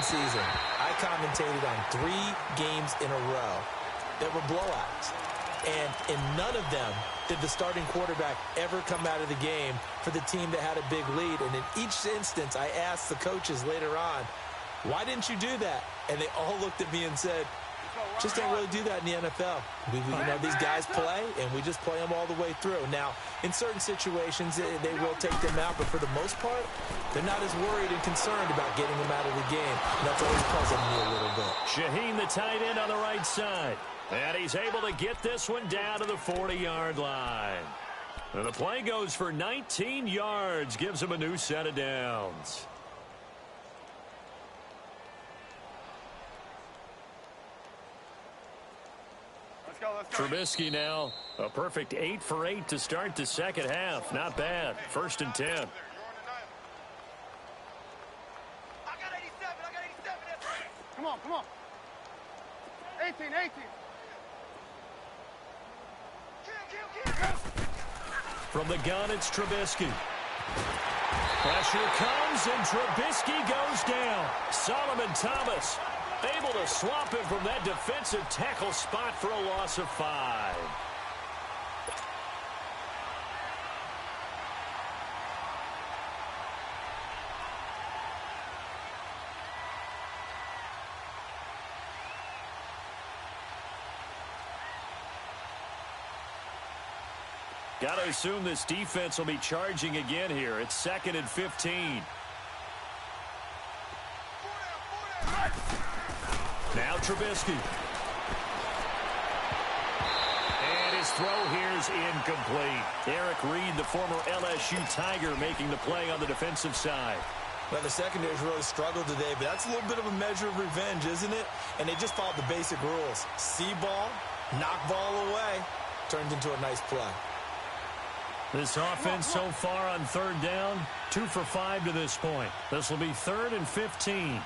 season, I commentated on 3 games in a row that were blowouts. And in none of them did the starting quarterback ever come out of the game for the team that had a big lead. And in each instance, I asked the coaches later on, why didn't you do that? And they all looked at me and said, just don't really do that in the NFL. These guys play, and we just play them all the way through. Now, in certain situations, they will take them out, but for the most part, they're not as worried and concerned about getting them out of the game. And that's always puzzling me a little bit. Shaheen, the tight end on the right side. And he's able to get this one down to the 40-yard line. And the play goes for 19 yards, gives him a new set of downs. Let's go. Trubisky now, a perfect 8 for 8 to start the second half. Not bad. 1st and 10. I got 87. Come on. 18. From the gun, it's Trubisky. Pressure comes, and Trubisky goes down. Solomon Thomas able to swap him from that defensive tackle spot for a loss of 5. Got to assume this defense will be charging again here. It's 2nd and 15. Now Trubisky. And his throw here is incomplete. Eric Reed, the former LSU Tiger, making the play on the defensive side. Well, the secondary's really struggled today, but that's a little bit of a measure of revenge, isn't it? And they just followed the basic rules. See ball, knock ball away. Turned into a nice play. This offense so far on 3rd down, 2 for 5 to this point. This will be 3rd and 15.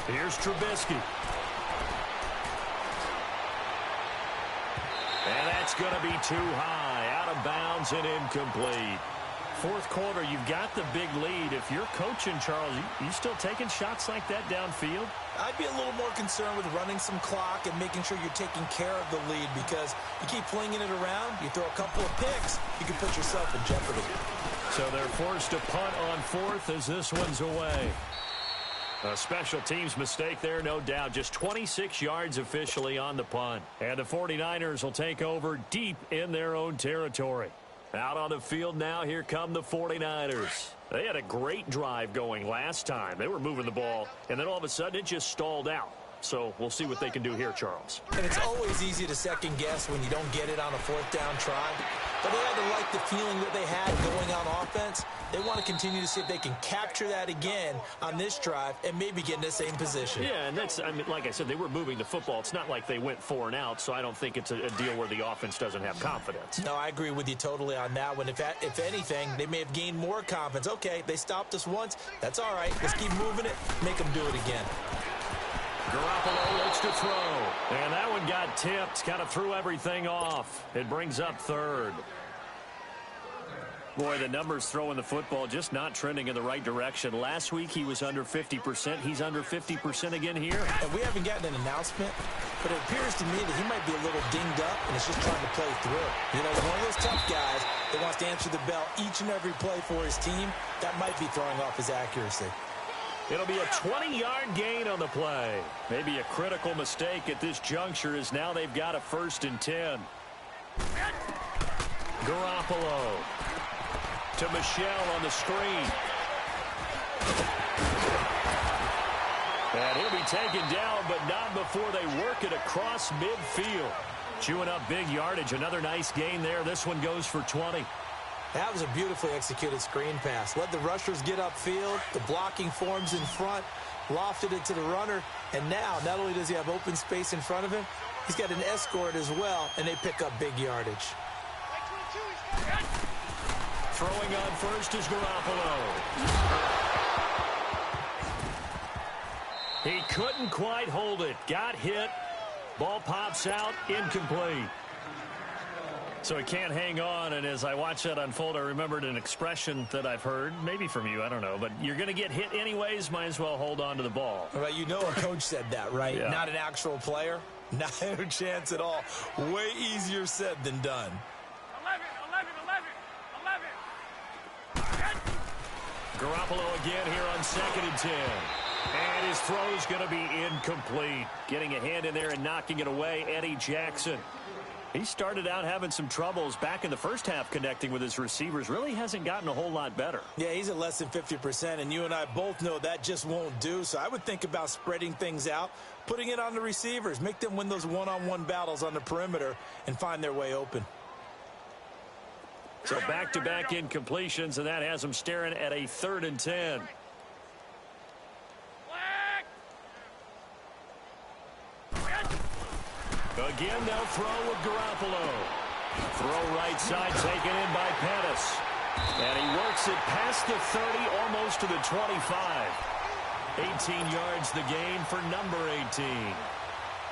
Here's Trubisky. And that's going to be too high. Out of bounds and incomplete. 4th quarter, you've got the big lead. If you're coaching, Charles, you still taking shots like that downfield? I'd be a little more concerned with running some clock and making sure you're taking care of the lead, because you keep flinging it around, you throw a couple of picks, you can put yourself in jeopardy. So they're forced to punt on fourth as this one's away. A special teams mistake there, no doubt. Just 26 yards officially on the punt. And the 49ers will take over deep in their own territory. Out on the field now, here come the 49ers. They had a great drive going last time. They were moving the ball, and then all of a sudden it just stalled out. So we'll see what they can do here, Charles. And it's always easy to second guess when you don't get it on a fourth down try. But they had to like the feeling that they had going on offense. They want to continue to see if they can capture that again on this drive and maybe get in the same position. Yeah, and that's, I mean, like I said, they were moving the football. It's not like they went 4 and out, so I don't think it's a deal where the offense doesn't have confidence. No, I agree with you totally on that one. If anything, they may have gained more confidence. Okay, they stopped us once. That's all right. Let's keep moving it. Make them do it again. Garoppolo looks to throw. And that one got tipped. Kind of threw everything off. It brings up third. Boy, the numbers throwing the football just not trending in the right direction. Last week he was under 50%. He's under 50% again here. And we haven't gotten an announcement, but it appears to me that he might be a little dinged up and is just trying to play through. You know, he's one of those tough guys that wants to answer the bell each and every play for his team. That might be throwing off his accuracy. It'll be a 20-yard gain on the play. Maybe a critical mistake at this juncture as now they've got a 1st and 10. Garoppolo to Michelle on the screen. And he'll be taken down, but not before they work it across midfield. Chewing up big yardage. Another nice gain there. This one goes for 20. That was a beautifully executed screen pass. Let the rushers get upfield. The blocking forms in front. Lofted it to the runner. And now, not only does he have open space in front of him, he's got an escort as well, and they pick up big yardage. Throwing on first is Garoppolo. He couldn't quite hold it. Got hit. Ball pops out. Incomplete. So he can't hang on, and as I watched that unfold, I remembered an expression that I've heard, maybe from you, I don't know, but you're going to get hit anyways, might as well hold on to the ball. Right, you know a coach said that, right? Yeah. Not an actual player. Not a chance at all. Way easier said than done. 11. Garoppolo again here on 2nd and 10. And his throw's going to be incomplete. Getting a hand in there and knocking it away, Eddie Jackson. He started out having some troubles back in the first half connecting with his receivers. Really hasn't gotten a whole lot better. Yeah, he's at less than 50%, and you and I both know that just won't do. So I would think about spreading things out, putting it on the receivers, make them win those one-on-one battles on the perimeter and find their way open. So back-to-back incompletions, and that has them staring at a 3rd and 10. Again, they'll throw with Garoppolo. Throw right side, taken in by Pettis. And he works it past the 30, almost to the 25. 18 yards the gain for number 18.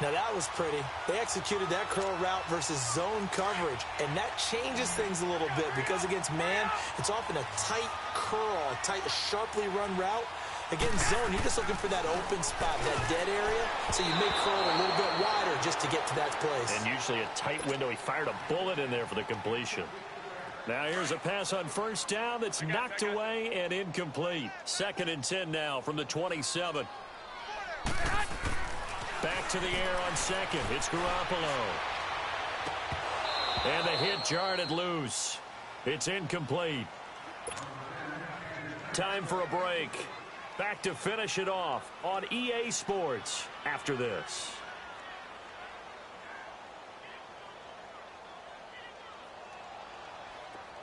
Now, that was pretty. They executed that curl route versus zone coverage, and that changes things a little bit because against man, it's often a tight curl, a tight, sharply run route. Against zone, you're just looking for that open spot, that dead area, so you may curl it a little bit wider just to get to that place. And usually a tight window. He fired a bullet in there for the completion. Now here's a pass on 1st down that's knocked away and incomplete. 2nd and 10 now from the 27. Back to the air on 2nd. It's Garoppolo. And the hit jarred it loose. It's incomplete. Time for a break. Back to finish it off on EA Sports after this.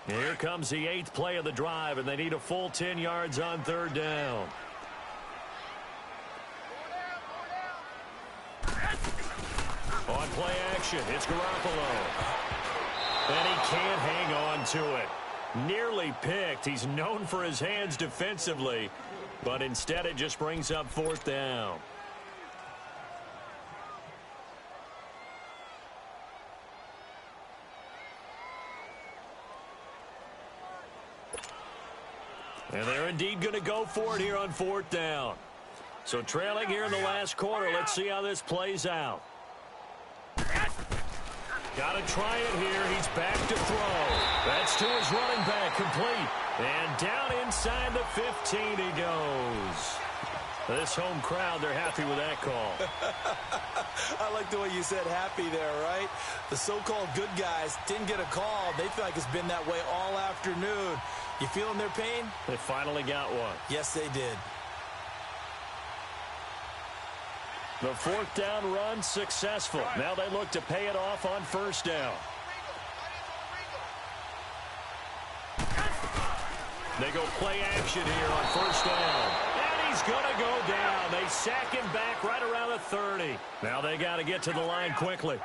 Here comes the 8th play of the drive, and they need a full 10 yards on 3rd down. On play action, it's Garoppolo. And he can't hang on to it. Nearly picked. He's known for his hands defensively, but instead it just brings up 4th down. And they're indeed going to go for it here on 4th down. So trailing here in the last quarter, let's see how this plays out. Got to try it here. He's back to throw. That's to his running back, complete. And down inside the 15 he goes. This home crowd, they're happy with that call. I like the way you said happy there, right? The so-called good guys didn't get a call. They feel like it's been that way all afternoon. You feeling their pain? They finally got one. Yes, they did. The fourth down run successful. Now they look to pay it off on first down. They go play action here on first down. And he's going to go down. They sack him back right around the 30. Now they got to get to the line quickly.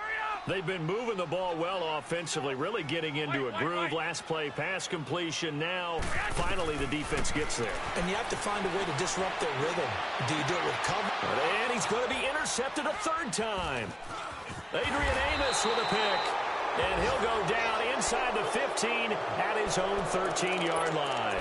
They've been moving the ball well offensively, really getting into a groove. Last play, pass completion. Now, finally, the defense gets there. And you have to find a way to disrupt their rhythm. Do you do it with cover? And he's going to be intercepted a third time. Adrian Amos with a pick. And he'll go down inside the 15 at his own 13-yard line.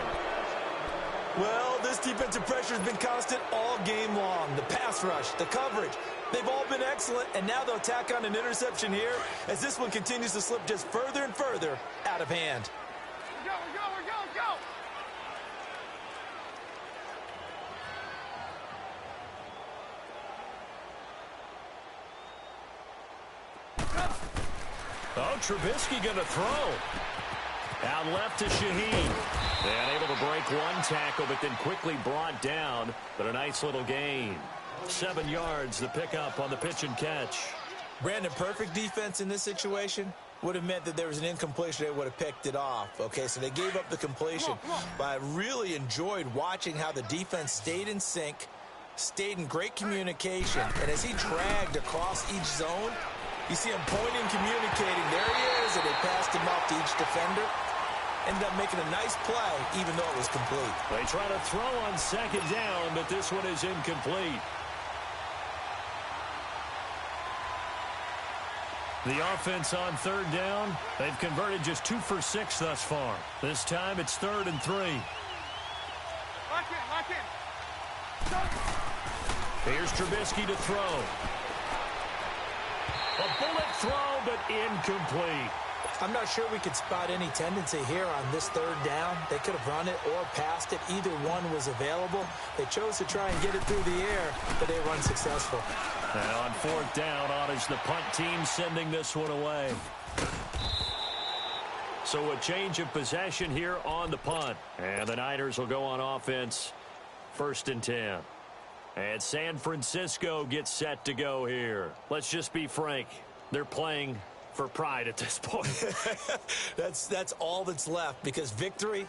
Well, this defensive pressure has been constant all game long. The pass rush, the coverage, they've all been excellent, and now they'll tack on an interception here as this one continues to slip just further and further out of hand. Go, go, go, go! Oh, Trubisky going to throw. Out left to Shaheen. And able to break one tackle, but then quickly brought down. But a nice little gain. 7 yards, the pickup on the pitch and catch. Brandon, perfect defense in this situation would have meant that there was an incompletion. They would have picked it off. Okay, so they gave up the completion. But I really enjoyed watching how the defense stayed in sync, stayed in great communication. And as he dragged across each zone, you see him pointing, communicating. There he is, and they passed him off to each defender. Ended up making a nice play, even though it was complete. They try to throw on second down, but this one is incomplete. The offense on third down, they've converted just 2 for 6 thus far. This time it's 3rd and 3. Lock in, lock in. Here's Trubisky to throw. A bullet throw, but incomplete. I'm not sure we could spot any tendency here on this third down. They could have run it or passed it. Either one was available. They chose to try and get it through the air, but they were unsuccessful. And on fourth down, honors the punt team, sending this one away. So a change of possession here on the punt. And the Niners will go on offense, 1st and 10. And San Francisco gets set to go here. Let's just be frank. They're playing for pride at this point. That's all that's left, because victory,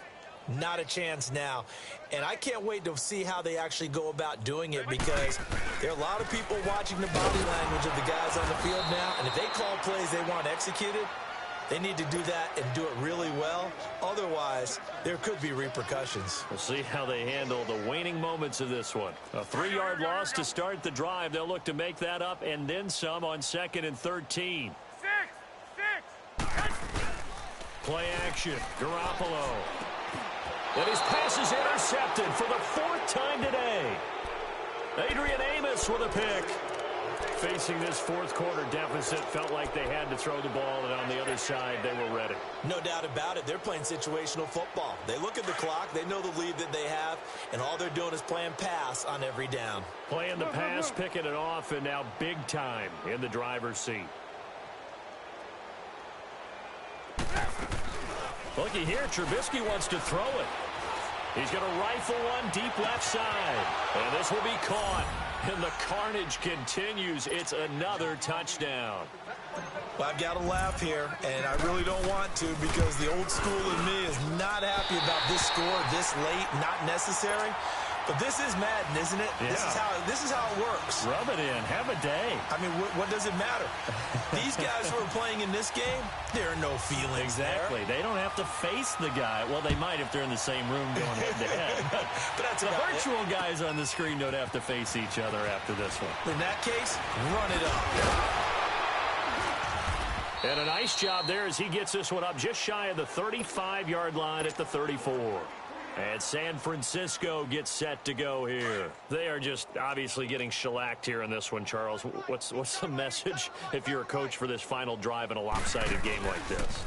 not a chance now. And I can't wait to see how they actually go about doing it, because there are a lot of people watching the body language of the guys on the field now, and if they call plays they want executed, they need to do that and do it really well. Otherwise, there could be repercussions. We'll see how they handle the waning moments of this one. A 3-yard loss to start the drive. They'll look to make that up and then some on 2nd and 13. 6. Play action. Garoppolo. And his pass is intercepted for the 4th time today. Adrian Amos with a pick. Facing this fourth quarter deficit, felt like they had to throw the ball, and on the other side, they were ready. No doubt about it. They're playing situational football. They look at the clock, they know the lead that they have, and all they're doing is playing pass on every down. Playing the pass, picking it off, and now big time in the driver's seat. Looky here, Trubisky wants to throw it. He's going to rifle one deep left side, and this will be caught. And the carnage continues. It's another touchdown. Well, I've got to laugh here, and I really don't want to, because the old school in me is not happy about this score this late, not necessary. But this is Madden, isn't it? Yeah. This is how it works. Rub it in. Have a day. I mean, what does it matter? These guys who are playing in this game, there are no feelings Exactly. there. They don't have to face the guy. Well, they might if they're in the same room going head-to-head. But that's the about virtual guys on the screen don't have to face each other after this one. In that case, run it up. And a nice job there as he gets this one up just shy of the 35-yard line at the 34. And San Francisco gets set to go here. They are just obviously getting shellacked here in this one, Charles. What's the message if you're a coach for this final drive in a lopsided game like this?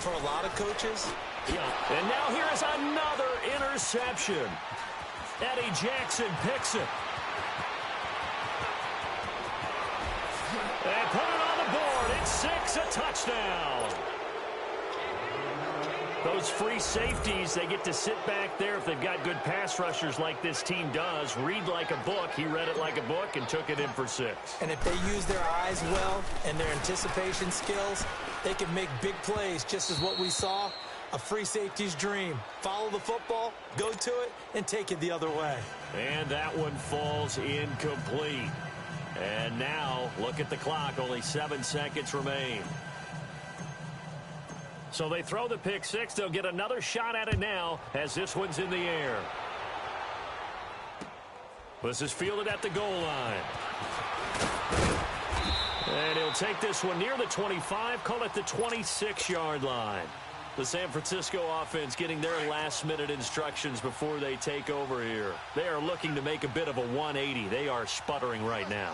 For a lot of coaches? Yeah. And now here is another interception. Eddie Jackson picks it. They put it on the board. It's 6, a touchdown. Those free safeties, they get to sit back there if they've got good pass rushers like this team does. Read like a book. He read it like a book and took it in for 6. And if they use their eyes well and their anticipation skills, they can make big plays, just as what we saw, a free safety's dream. Follow the football, go to it, and take it the other way. And that one falls incomplete. And now, look at the clock. Only 7 seconds remain. So they throw the pick 6. They'll get another shot at it now as this one's in the air. This is fielded at the goal line. And he'll take this one near the 25, call it the 26-yard line. The San Francisco offense getting their last-minute instructions before they take over here. They are looking to make a bit of a 180. They are sputtering right now.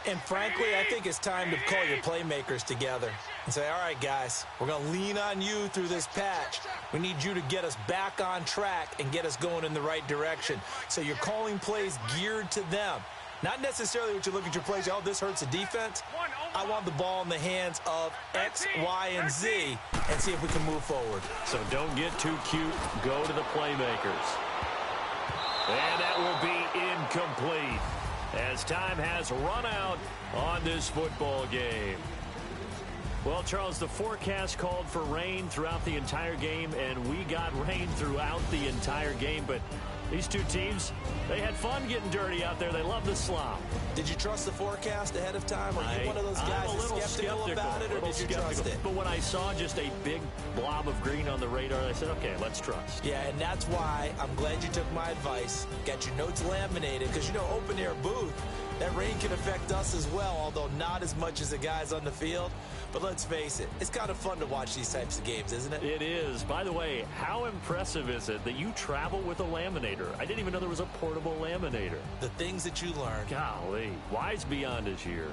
And frankly, I think it's time to call your playmakers together and say, all right, guys, we're going to lean on you through this patch. We need you to get us back on track and get us going in the right direction. So you're calling plays geared to them. Not necessarily what you look at your plays, oh, this hurts the defense. I want the ball in the hands of X, Y, and Z and see if we can move forward. So don't get too cute. Go to the playmakers. And that will be incomplete as time has run out on this football game. Well, Charles, the forecast called for rain throughout the entire game, and we got rain throughout the entire game. But these two teams, they had fun getting dirty out there. They love the slop. Did you trust the forecast ahead of time? Are you one of those guys that's skeptical about it, or did you trust it? But when I saw just a big blob of green on the radar, I said, okay, let's trust. Yeah, and that's why I'm glad you took my advice. Got your notes laminated, because, you know, open-air booth, that rain can affect us as well, although not as much as the guys on the field. But let's face it, it's kind of fun to watch these types of games, isn't it? It is. By the way, how impressive is it that you travel with a laminator? I didn't even know there was a portable laminator. The things that you learn. Golly, wise beyond his years.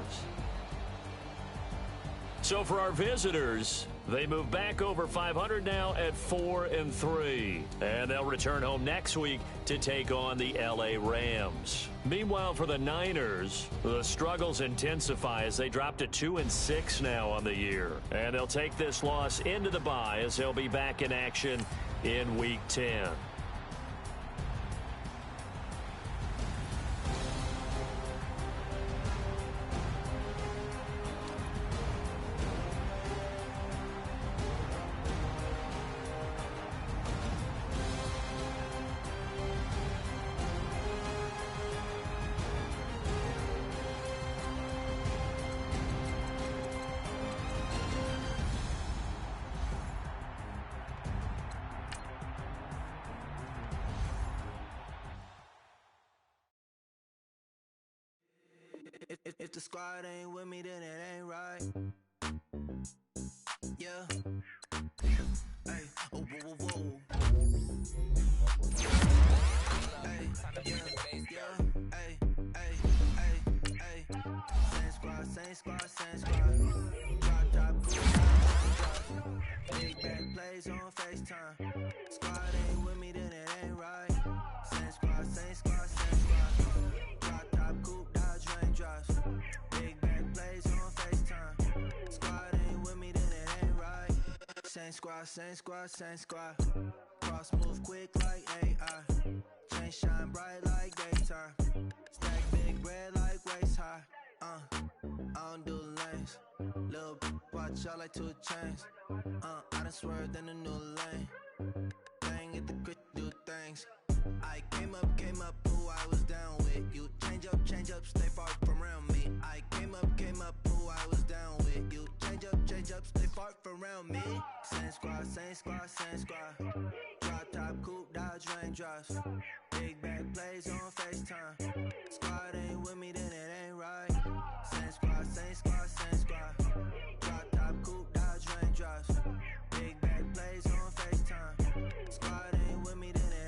So for our visitors, they move back over 500 now at 4-3. And they'll return home next week to take on the LA Rams. Meanwhile, for the Niners, the struggles intensify as they drop to 2-6 now on the year. And they'll take this loss into the bye as they'll be back in action in Week 10. If the squad ain't with me, then it ain't right. Yeah. Hey, oh, whoa, whoa, whoa. Hey, yeah, yeah. Hey, hey, hey, hey. Same squad, same squad, same squad. Drop top, cool down. Big back plays on FaceTime. Squad ain't with me, then it ain't right. Same squad, same squad, same squad. Drop top, coupe, dodge, raindrops. Big back plays on FaceTime. Squad ain't with me, then it ain't right. Same squad, same squad, same squad. Cross move quick like AI. Chain shine bright like daytime. Stack big bread like waist high. I don't do lanes. Little watch out like 2 chains. I done swerved in a new lane. Bang at the crit, do things. I came up, who I was down with. You change up, stay far from around me. I came up, who I was down with. You change up, stay far from around me. Same squad, same squad, same squad. Drop top, coupe, dodge, raindrops. Big back plays on FaceTime. Squad ain't with me, then it ain't right. Same squad, same squad, same squad. Drop top, coupe, dodge, raindrops. Big back plays on FaceTime. Squad ain't with me, then it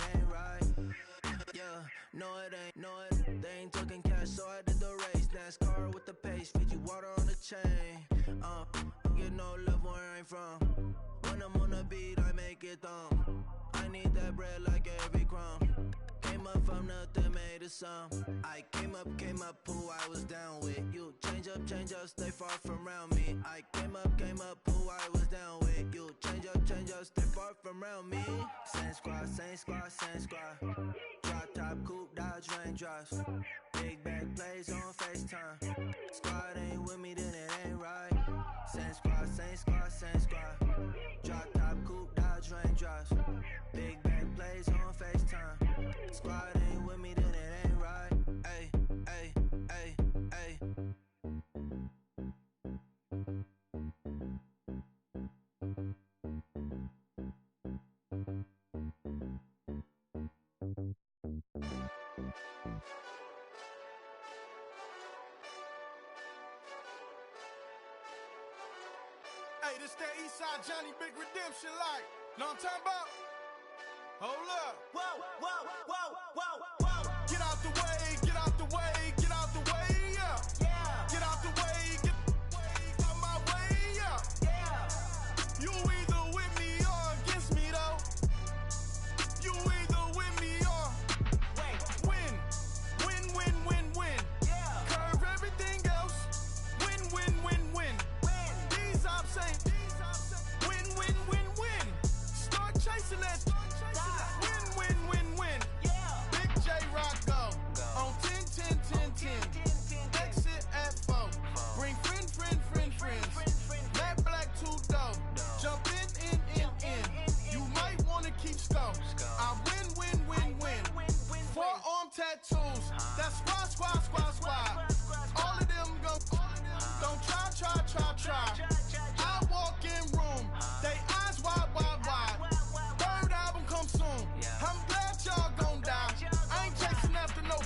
it thumb. I need that bread like every crumb. Came up from nothing, made a sum. I came up, who I was down with. You change up, stay far from around me. I came up, who I was down with. You change up, stay far from around me. Same squad. Drop top, coupe, dodge, raindrops. Big bag plays on FaceTime. Squad ain't with me, then it ain't right. Same squad. Drop top, coupe, dodge, raindrops. Big bag plays on FaceTime. Squad ain't with me, then it ain't right. Ay. Hey, this that Eastside Johnny Big Redemption like. Know what I'm talking about? Hold up. Whoa. Get out the way, get out the way, get out the way, yeah. Get out the way, get out my way, yeah. You either with me or against me, though. You either with me or win. Curve everything else. Win. These ops ain't win. Start chasing that. Win. Big J Rock go on 10. Exit at 4. Bring friends. Matt Black 2 dough. Jump in. You might wanna keep score. I win. Forearm tattoos. That's squad. All of them go. Don't try. I walk in room. They eyes wide. Third album come soon. I'm glad y'all gon' die. I ain't chasing after no.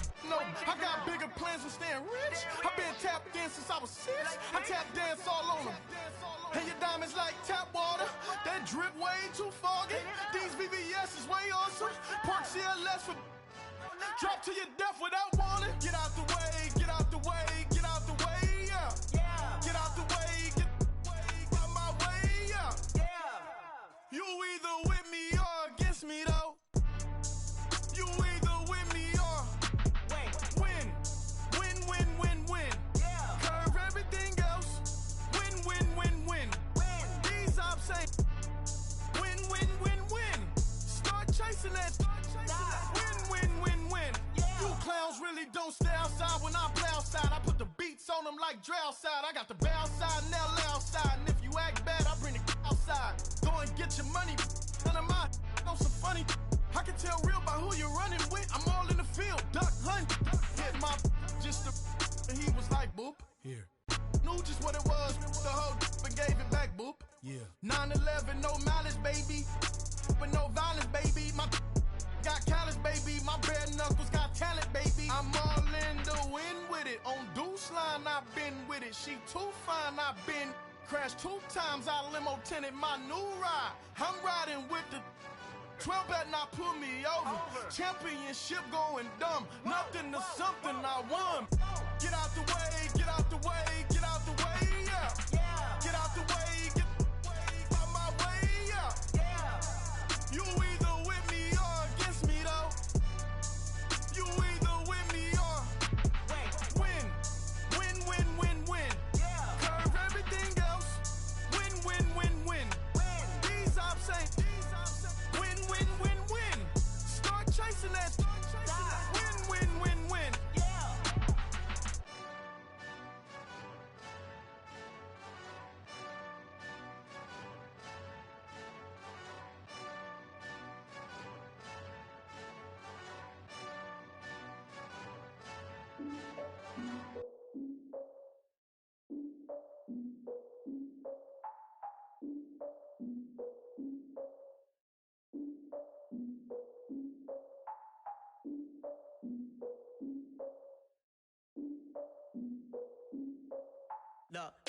I got bigger plans than staying rich. I've been tapped in since I was 6. I tap dance all on them. And your diamonds like tap water. That drip way too foggy. These VVS is way awesome. Park CLS for drop to your death without warning. Get out the way, yeah. Get out the way, get out my way, yeah. You either with me or against me, though. You either with me or win. Curve everything else. Win. These ops ain't win. Start chasing that. Win. You clowns really don't stay outside when I play outside. I put the beats on them like Dre outside. I got the bow side and LL outside. And if you act bad, I bring the outside. Go and get your money. None of my know some funny. I can tell real by who you're running with. I'm all in the field. Duck hunt. Hit my just and he was like, boop. Here. Knew just what it was. The whole and gave it back, boop. Yeah. 9/11, no malice, baby. But no violence, baby. My got callous, baby. My bare knuckles got talent, baby. I'm all in the win with it. On Deuce line, I've been with it. She too fine, I've been crashed 2 times. I limo tinted my new ride. I'm riding with the 12 better not pull me over. Championship going dumb. Nothing to something I won. Get out the way, yeah. Get out the way, get out my way, yeah. You either with me or against me, though. You either with me or win. Curve everything else. Win. These ops ain't win. Start chasing that. Win.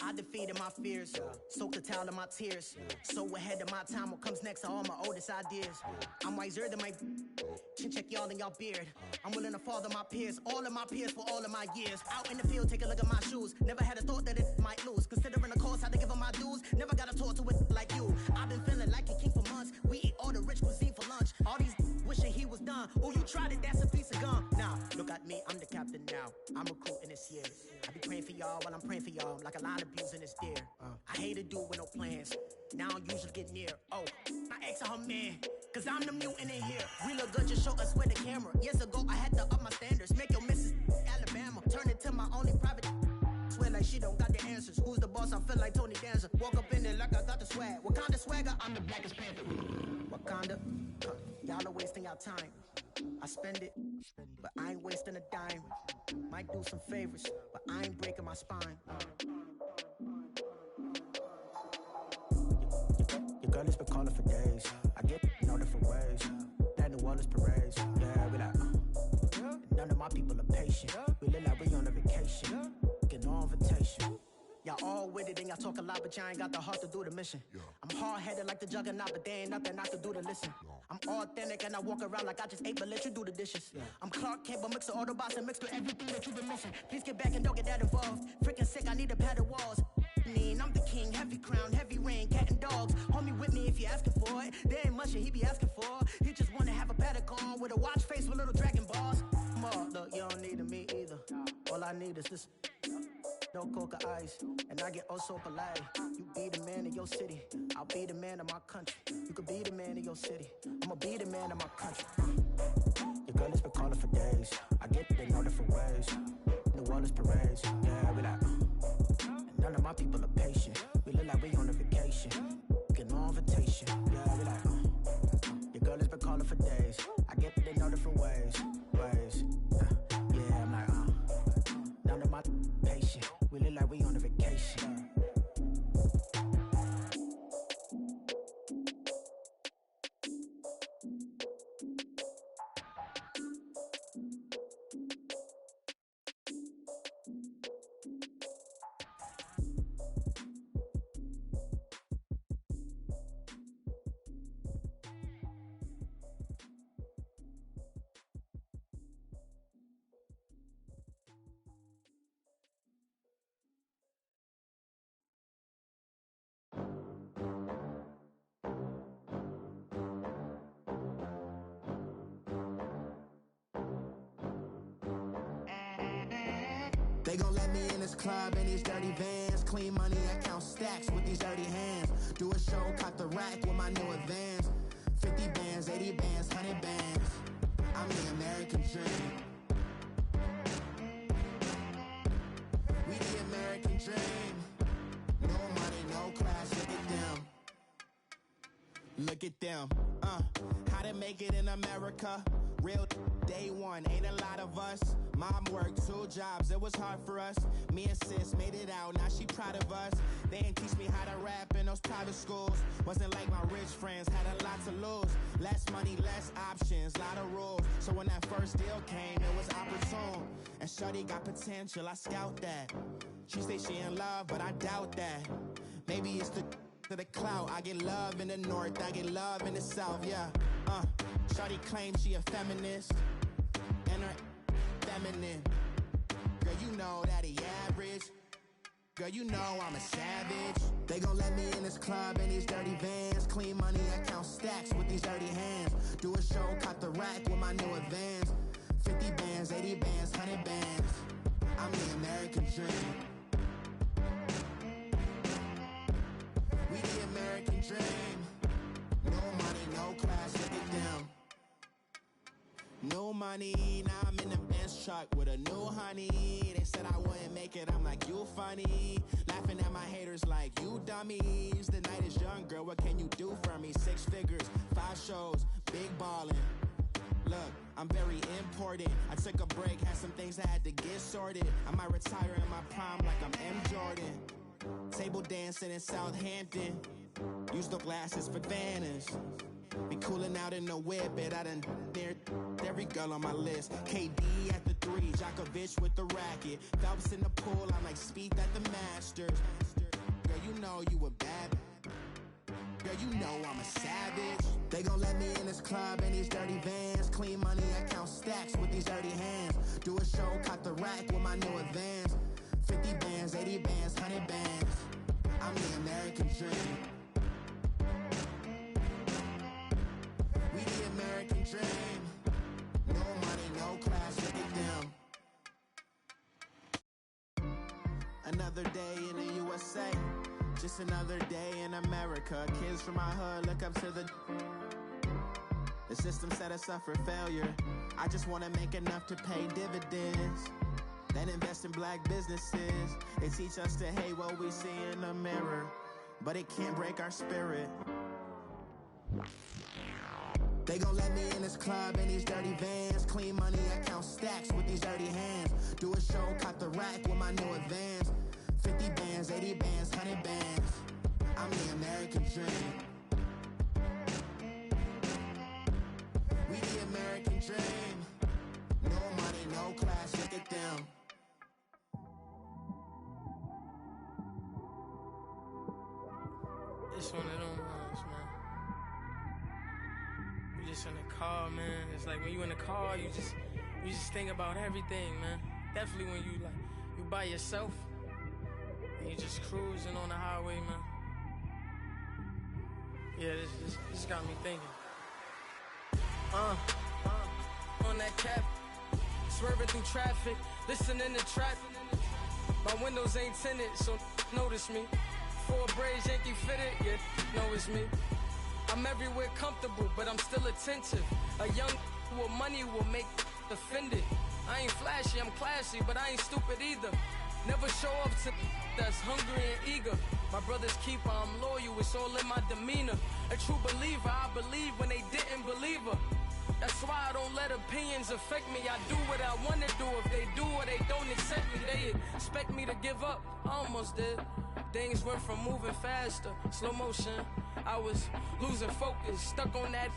I defeated my fears, soaked a towel in my tears. So ahead of my time, what comes next are all my oldest ideas. I'm wiser than my chin check y'all in y'all beard. I'm willing to father my peers, all of my peers for all of my years. Out in the field, take a look at my shoes. Never had a thought that it might lose. Considering the cost, I had to give up my dues. Never got a talk to it like you. I've been feeling like a king for months. We eat all the rich cuisine for lunch. All these wishing he was done. Oh, you tried it, that's a piece of gum. Now, look at me, I'm the captain now. I'm recruiting this year. I be praying for y'all while I'm praying for y'all. I'm like a line abusing this deer. I hate a dude with no plans. Now I don't usually get near. Oh, I ex her man, cause I'm the mutant in here. We look good, just show us with the camera. Years ago, I had to up my standards. Make your missus Alabama. Turn it to my only private. Swear like she don't got the answers. Who's the boss? I feel like Tony Danza. Walk up in there like I got the swag. Wakanda swagger, I'm the blackest panther. Wakanda, y'all are wasting our time. I spend it, but I ain't wasting a dime. Might do some favors, but I ain't breaking my spine. Your girl has been calling for days. I get no different ways. That New Orleans parades. Yeah, we like, none of my people are patient. We look like we on a vacation. Get no invitation. Y'all all with it and y'all talk a lot, but y'all ain't got the heart to do the mission. I'm hard-headed like the juggernaut, but there ain't nothing I can do to listen. I'm authentic and I walk around like I just ate, but let you do the dishes. I'm Clark Kent, but mix the Autobots and mix with everything that you've been missing. Please get back and don't get that involved. Freaking sick, I need a padded walls. I'm the king, heavy crown, heavy rain, cat and dogs. Homie with me if you're asking for it. There ain't much that he be asking for. He just wanna have a paddock on with a watch face with little dragon balls. Look, you don't need me either. All I need is this. No coca ice, and I get oh so polite. You be the man of your city, I'll be the man of my country. You could be the man of your city, I'ma be the man of my country. Your girl has been calling for days. I get it in all different ways. New Orleans parades, yeah, we like. And none of my people are patient. We look like we on a vacation. Get no invitation, yeah, we like. Your girl has been calling for days. I get it in all different ways. Yeah, I'm like, none of my patient. We look like we on a vacation. They gon' let me in this club in these dirty vans. Clean money, I count stacks with these dirty hands. Do a show, caught the rack with my new advance. 50 bands, 80 bands, 100 bands. I'm the American dream. We the American dream. No money, no class, look at them. Look at them, how to make it in America. Real day one, ain't a lot of us. Mom worked 2 jobs, it was hard for us. Me and sis made it out, now she proud of us. They didn't teach me how to rap in those private schools. Wasn't like my rich friends, had a lot to lose. Less money, less options, lot of rules. So when that first deal came, it was opportune. And shorty got potential, I scout that. She say she in love, but I doubt that. Maybe it's to the clout. I get love in the north, I get love in the south, yeah. Shorty claims she a feminist, and her feminine. Girl, you know that he average. Girl, you know I'm a savage. They gon' let me in this club in these dirty vans. Clean money, I count stacks with these dirty hands. Do a show, caught the rack with my new advance. 50 bands, 80 bands, 100 bands. I'm the American dream. We the American dream. No money, no class, look at them. No money, now I'm in the Benz truck with a new honey. They said I wouldn't make it, I'm like, you funny. Laughing at my haters like, you dummies. The night is young, girl, what can you do for me? 6 figures, 5 shows, big ballin'. Look, I'm very important. I took a break, had some things I had to get sorted. I might retire in my prime like I'm M. Jordan. Table dancing in Southampton. Use the glasses for Vannas. Be cooling out in the whip, but I done near every girl on my list. KD at the 3, Djokovic with the racket. Phelps in the pool, I'm like Spieth at the Masters. Girl, you know you a bad. Girl, you know I'm a savage. They gon' let me in this club in these dirty vans. Clean money, I count stacks with these dirty hands. Do a show, cut the rack with my new advance. 50 bands, 80 bands, 100 bands. I'm the American dream. We the American dream. No money, no class, look at them. Another day in the USA. Just another day in America. Kids from my hood look up to the system set us up for failure. I just wanna make enough to pay dividends. Then invest in black businesses. They teach us to hate what we see in the mirror, but it can't break our spirit. They gon' let me in this club in these dirty vans. Clean money, I count stacks with these dirty hands. Do a show, cut the rack with my new advance. 50 bands, 80 bands, 100 bands. I'm the American dream. We the American dream. No money, no class, look at them. It's one of them ones, man. You just in the car, man. It's like when you in the car, you just think about everything, man. Definitely when you by yourself. You just cruising on the highway, man. Yeah, this got me thinking. On that cap, swerving through traffic, listening to trap. My windows ain't tinted, so notice me. 4 braids, Yankee fitted, yeah, know it's me. I'm everywhere comfortable, but I'm still attentive. A young with money will make offended. I ain't flashy, I'm classy, but I ain't stupid either. Never show up to that's hungry and eager. My brother's keeper, I'm loyal, it's all in my demeanor. A true believer, I believe when they didn't believe her. That's why I don't let opinions affect me. I do what I want to do. If they do or they don't accept me, they expect me to give up. I almost did. Things went from moving faster, slow motion. I was losing focus, stuck on that.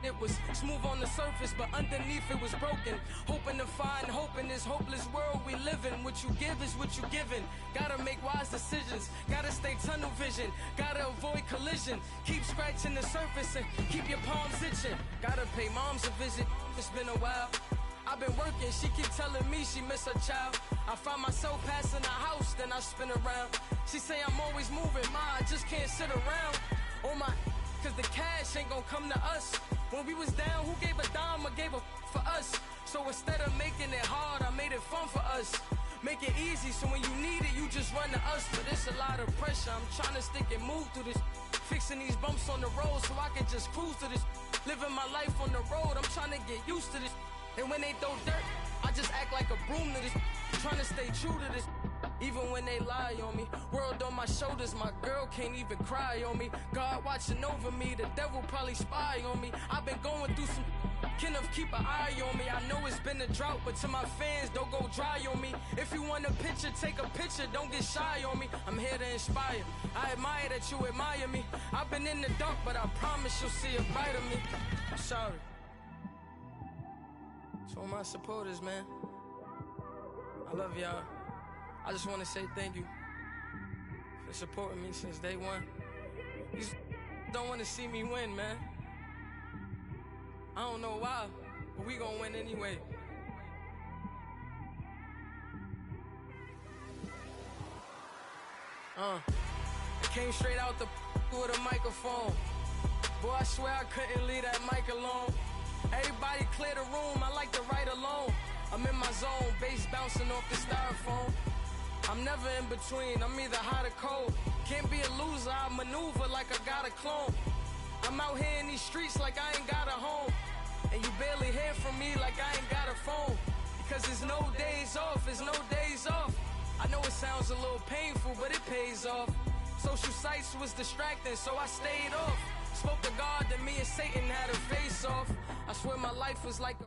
It was smooth on the surface, but underneath it was broken. Hoping to find hope in this hopeless world we live in. What you give is what you given. Gotta make wise decisions. Gotta stay tunnel vision. Gotta avoid collision. Keep scratching the surface and keep your palms itching. Gotta pay moms a visit. It's been a while. I've been working, she keep telling me she miss her child. I find myself passing the house, then I spin around. She say I'm always moving, ma, I just can't sit around. Oh my, cause the cash ain't gonna come to us. When we was down, who gave a dime or gave a for us? So instead of making it hard, I made it fun for us. Make it easy, so when you need it, you just run to us. But it's a lot of pressure, I'm trying to stick and move through this. Fixing these bumps on the road so I can just cruise to this. Living my life on the road, I'm trying to get used to this. And when they throw dirt, I just act like a broom to this. Trying to stay true to this. Even when they lie on me. World on my shoulders, my girl can't even cry on me. God watching over me, the devil probably spy on me. I've been going through some. Kenneth, keep an eye on me. I know it's been a drought, but to my fans, don't go dry on me. If you want a picture, take a picture, don't get shy on me. I'm here to inspire. I admire that you admire me. I've been in the dark, but I promise you'll see a bright of me. I'm sorry. To all my supporters, man. I love y'all. I just want to say thank you for supporting me since day one. You don't want to see me win, man. I don't know why, but we gonna win anyway. I came straight out the with a microphone. Boy, I swear I couldn't leave that mic alone. Everybody clear the room, I like to write alone. I'm in my zone, bass bouncing off the styrofoam. I'm never in between, I'm either hot or cold. Can't be a loser, I maneuver like I got a clone. I'm out here in these streets like I ain't got a home. And you barely hear from me like I ain't got a phone. Because there's no days off, there's no days off. I know it sounds a little painful, but it pays off. Social sites was distracting, so I stayed off. Spoke to God that me and Satan had a face off. I swear my life was like a